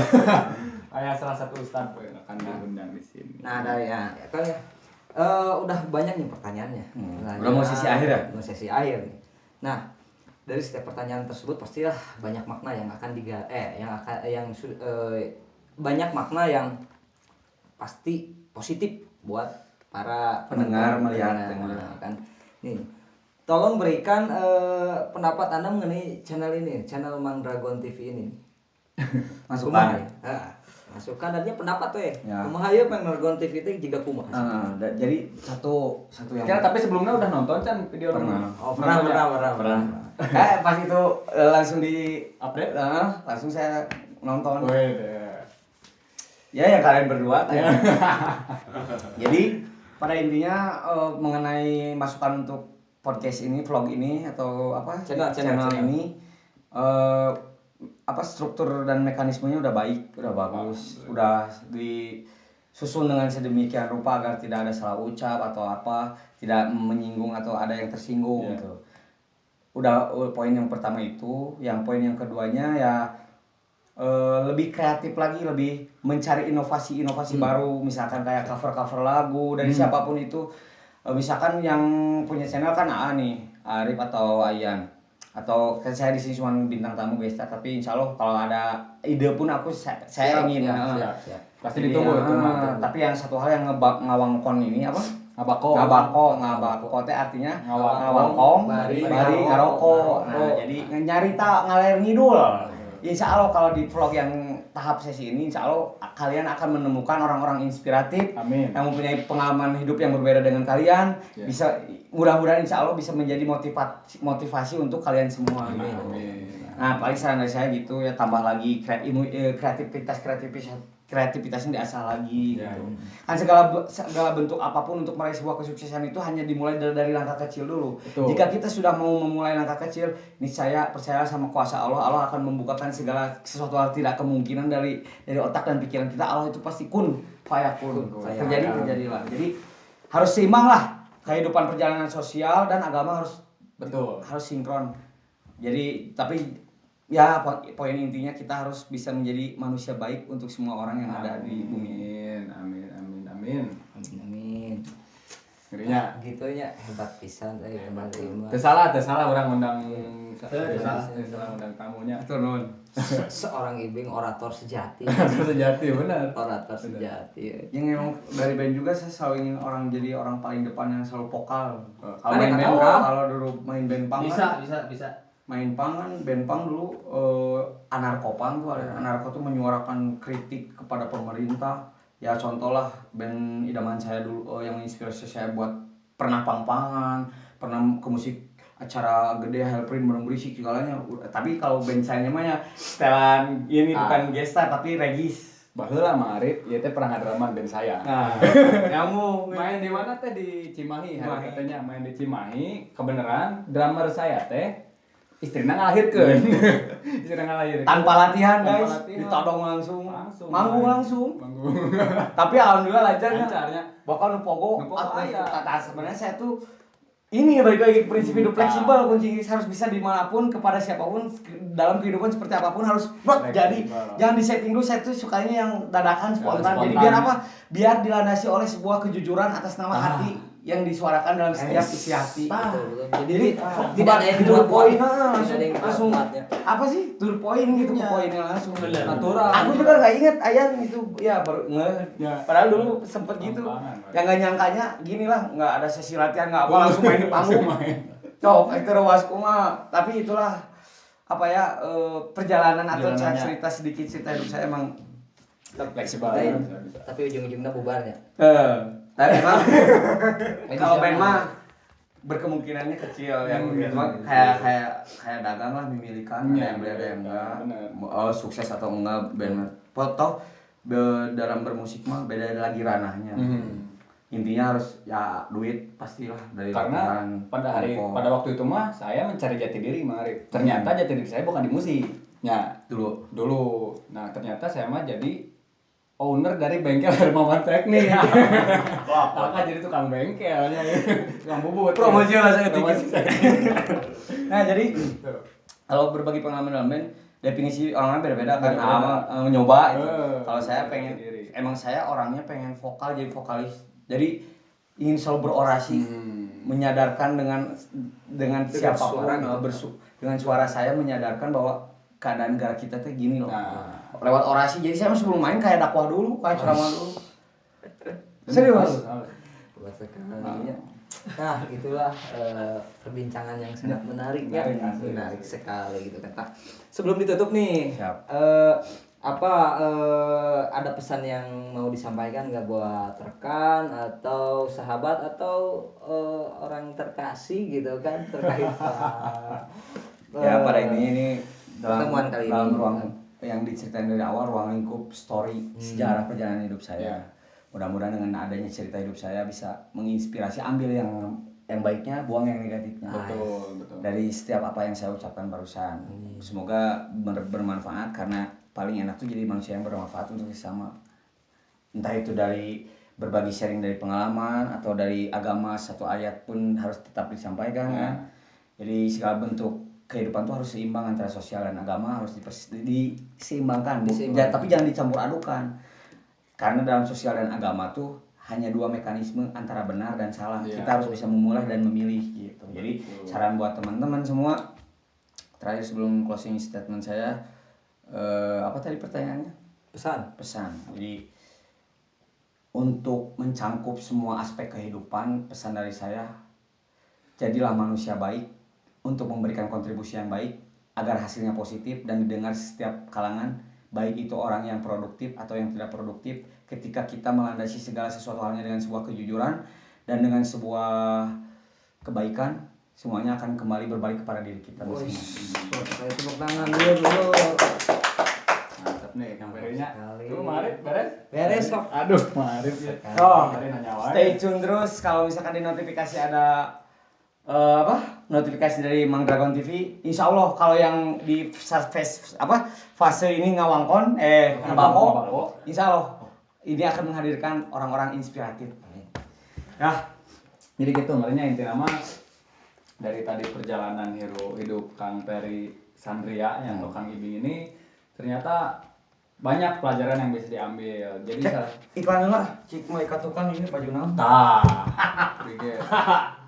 Kayak salah satu ustadz yang akan diundang di sini. Nah dari ya kan ya udah banyak nih pertanyaannya. Nah, Udah mau sesi akhir ya? Mau sesi akhir nih. Nah dari setiap pertanyaan tersebut pastilah banyak makna yang akan banyak makna yang pasti positif buat para Pendengar, melihat, pendengar, kan. Nih, tolong berikan pendapat Anda mengenai channel Mang Dragon TV ini. Masukan. Masukan dan pendapat tuh Ya. kumaha ieu Mang Dragon TV itu jiga kumaha. Jadi satu yang Kira tapi sebelumnya udah nonton kan video Pernah. Oh, pernah. pas itu langsung di update. langsung saya nonton. Wede. Ya yang kalian berdua tanya. Jadi pada intinya mengenai masukan untuk podcast ini, vlog ini atau apa channel ini struktur dan mekanismenya udah baik, udah bagus, udah disusun dengan sedemikian rupa agar tidak ada salah ucap atau apa, tidak menyinggung atau ada yang tersinggung gitu. Udah poin yang pertama itu, yang poin yang keduanya ya lebih kreatif lagi, lebih mencari inovasi baru, misalkan kayak cover lagu dari siapapun itu. Misalkan yang punya channel kan nih, Arif atau Ayan, atau saya di sini cuma bintang tamu guys, tapi insya Allah kalau ada ide pun saya ingin. Siap. Pasti ditunggu itu mah. Tapi yang satu hal yang ngawangkon ini apa? Ngabako teh artinya ngawangkong, bari ngaroko. Nah, jadi nyarita ngaler ngidul. Insya Allah kalau di vlog yang tahap sesi ini, insya Allah kalian akan menemukan orang-orang inspiratif. Amin. Yang mempunyai pengalaman hidup yang berbeda dengan kalian. Bisa mudah-mudahan insya Allah bisa menjadi motivasi untuk kalian semua. Amin. Nah paling saran dari saya gitu ya, tambah lagi kreativitasnya diasah lagi gitu. Kan segala bentuk apapun untuk meraih sebuah kesuksesan itu hanya dimulai dari langkah kecil dulu. Betul. Jika kita sudah mau memulai langkah kecil, niscaya percayalah sama kuasa Allah akan membukakan segala sesuatu hal tidak kemungkinan dari otak dan pikiran kita. Allah itu pasti kun fayakun. Terjadilah. Jadi harus seimbang lah kehidupan perjalanan sosial dan agama harus sinkron. Jadi tapi ya poin intinya kita harus bisa menjadi manusia baik untuk semua orang yang ada di bumi. Amin. Ngerinya. Gitu nya hebat pisan hebat ilmu. Teu salah orang undang undang tamunya. Turun. Seorang ibing orator sejati. Sejati benar. Orator sejati. Yang emang dari band juga saya selalu ingin orang jadi orang paling depan yang selalu vokal. Kalau Ada main kata band, orang. kalau dulu main band punk Bisa. main punk kan band punk dulu anarkopang tuh, anarko tuh menyuarakan kritik kepada pemerintah. Ya contoh lah band idaman saya dulu yang inspirasi saya buat pernah pang-pangan, pernah ke musik acara gede Hellprint berisik segalanya. Tapi kalau band saya namanya setelan ini bukan gestar tapi regis. Baheula mah Arif, ieu teh pernah ngadraman band saya. Nah, kamu Main di mana teh di Cimahi, katanya main di Cimahi. Kebenaran drummer saya teh istrina ngalahirkeun. tanpa latihan guys, latihan. ditodong langsung. Manggung main. langsung. Manggung. Tapi alhamdulillah lancarnya. Lancarnya. Bahkan nu pogo aya. kata sebenarnya saya tuh ini balik lagi prinsip hidup fleksibel, kunci harus bisa dimanapun kepada siapapun dalam kehidupan seperti apapun harus jadi jangan disetting dulu. Saya tuh sukanya yang dadakan spontan. Jadi biar apa? Biar dilandasi oleh sebuah kejujuran atas nama hati yang disuarakan dalam setiap isi hati. Jadi tidak ada yang to the point, langsung apa sih to the point gitu, poinnya langsung Natural. Aku juga nggak inget Ayan itu ya baru Ya. padahal dulu sempet gitu. Yang nggak nyangkanya gini lah, nggak ada sesi latihan nggak apa langsung main di panggung. Cok itu rawasku mah. Tapi itulah apa ya perjalanan atau cerita sedikit hidup saya emang fleksibel. Tapi ujung-ujungnya bubarnya. Tapi emang kalau band mah berkemungkinannya kecil yang cuma kayak dagang lah, memilikan ada yang beli ada yang enggak. Sukses atau enggak band foto dalam bermusik mah beda lagi ranahnya. Intinya harus ya duit pastilah dari Karena pada waktu itu mah saya mencari jati diri Arif. Ternyata jati diri saya bukan di musik. Ya, dulu. Nah, ternyata saya mah jadi owner dari bengkel Hermawan Teknik. Kakak jadi tukang bengkelnya, tukang bubut. Promosi lah saya tinggi. Nah jadi kalau berbagi pengalaman dalam band, definisi orang-orang beda-beda kan. Beda-beda. Nyoba itu. Kalau saya Beda pengen, sendiri. emang saya orangnya pengen vokal jadi vokalis. Jadi ingin selalu berorasi, menyadarkan dengan siapapun suara gitu. dengan suara saya menyadarkan bahwa keadaan negara kita teh gini loh. Nah. Lewat orasi. Jadi saya sebelum main kayak dakwah dulu, kayak ceramah dulu. Serius. Buat sekali ya. Nah, itulah perbincangan yang sangat menarik ya. Menarik sekali gitu kan Pak. Sebelum ditutup nih, Siap. ada pesan yang mau disampaikan nggak buat rekan atau sahabat atau orang terkasih gitu kan terkait Ya pada ini dalam pertemuan kali dalam ini. ruang yang diceritain dari awal, ruang lingkup story sejarah perjalanan hidup saya. Mudah-mudahan dengan adanya cerita hidup saya bisa menginspirasi, ambil yang baiknya, buang yang negatifnya. Betul. Dari setiap apa yang saya ucapkan barusan. Semoga bermanfaat, karena paling enak tuh jadi manusia yang bermanfaat untuk sesama. Entah itu dari berbagi sharing dari pengalaman atau dari agama, satu ayat pun harus tetap disampaikan kan. Jadi segala bentuk kehidupan tuh harus seimbang, antara sosial dan agama harus diseimbangkan. Tapi jangan dicampur adukan. Karena dalam sosial dan agama tuh hanya dua mekanisme, antara benar dan salah. Kita harus bisa memulai dan memilih gitu. Jadi saran buat teman-teman semua, terakhir sebelum closing statement saya, apa tadi pertanyaannya? Pesan. Jadi untuk mencangkup semua aspek kehidupan, pesan dari saya, jadilah manusia baik untuk memberikan kontribusi yang baik agar hasilnya positif dan didengar setiap kalangan, baik itu orang yang produktif atau yang tidak produktif. Ketika kita melandasi segala sesuatu halnya dengan sebuah kejujuran dan dengan sebuah kebaikan, semuanya akan kembali berbalik kepada diri kita masing-masing. Saya tepuk tangan dulu. Mantap nih, yang Ferry-nya. Sekali. Tuh, Marit, beres? Beres kok. Aduh, Marit ya. Oh, Marit nanya wae. stay tune terus kalau misalkan di notifikasi ada notifikasi dari Mang Dragon TV. Insya Allah kalau yang di fase ini ngawangkon ngabako, insya Allah ini akan menghadirkan orang-orang inspiratif. Ya, jadi gitu, makanya inti nama dari tadi perjalanan hidup Kang Ferry Sandria yang atau Kang Ibing ini ternyata banyak pelajaran yang bisa diambil. Jadi Iklan lah, cik mau ikatukan ini baju naon. Pikir.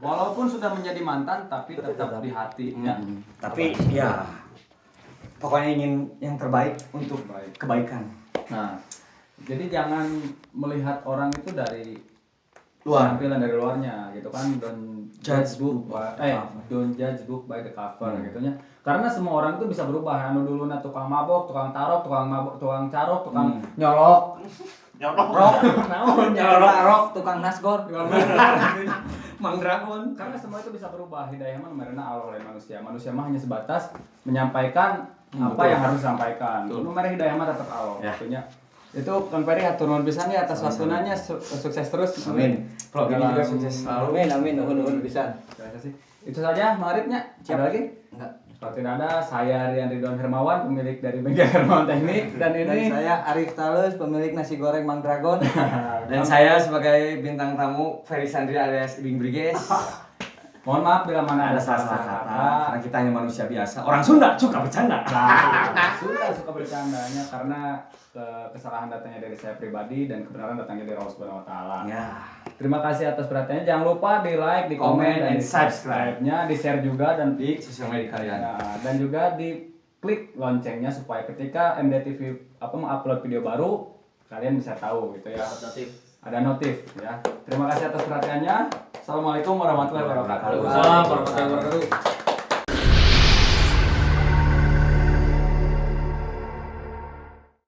Walaupun sudah menjadi mantan, tapi tetap di hatinya. Tapi ya pokoknya ingin yang terbaik untuk kebaikan. Nah, jadi jangan melihat orang itu dari Luar. tampilan dari luarnya gitu kan. Don't judge book by the cover gitunya. Karena semua orang itu bisa berubah. Anu dulu tukang mabok, tukang tarok, tukang carok, tukang nyolok. Nyolok, tukang nasgor. Mang Dragon. Karena semua itu bisa berubah. Hidayah mah numerna Allah oleh manusia. Manusia mah hanya sebatas menyampaikan apa yang harus disampaikan. Numer hidayah mah tetap Allah. Artinya itu Kang Ferry hatur nuhun pisan ya atas waktunanya, sukses terus. Amin. Vlog ini juga sukses selalu. Amin, nuhun pisan. Terima kasih. Itu saja Maritnya. Ada lagi? Enggak. Kalau tidak ada, saya Rian Ridwan Hermawan, pemilik dari Bengkel Hermawan Teknik, dan Dan ini saya Arif Talus, pemilik nasi goreng Mang Dragon. Dan saya sebagai bintang tamu Ferry Sandria alias Ibing Briges. mohon maaf bila mana Ada salah kata, karena kita hanya manusia biasa. Orang Sunda suka bercanda. Suka bercandanya karena kesalahan datangnya dari saya pribadi dan kebenaran datangnya dari Allah Subhanahu wa taala. Ya. Terima kasih atas perhatiannya. Jangan lupa di like, di komen, dan di subscribe-nya, di share juga dan Di sosial media kalian. dan juga di klik loncengnya supaya ketika MDTV mengupload video baru kalian bisa tahu gitu ya. Ada notif ya. Terima kasih atas perhatiannya. Assalamualaikum warahmatullahi wabarakatuh. Waalaikumsalam warahmatullahi wabarakatuh.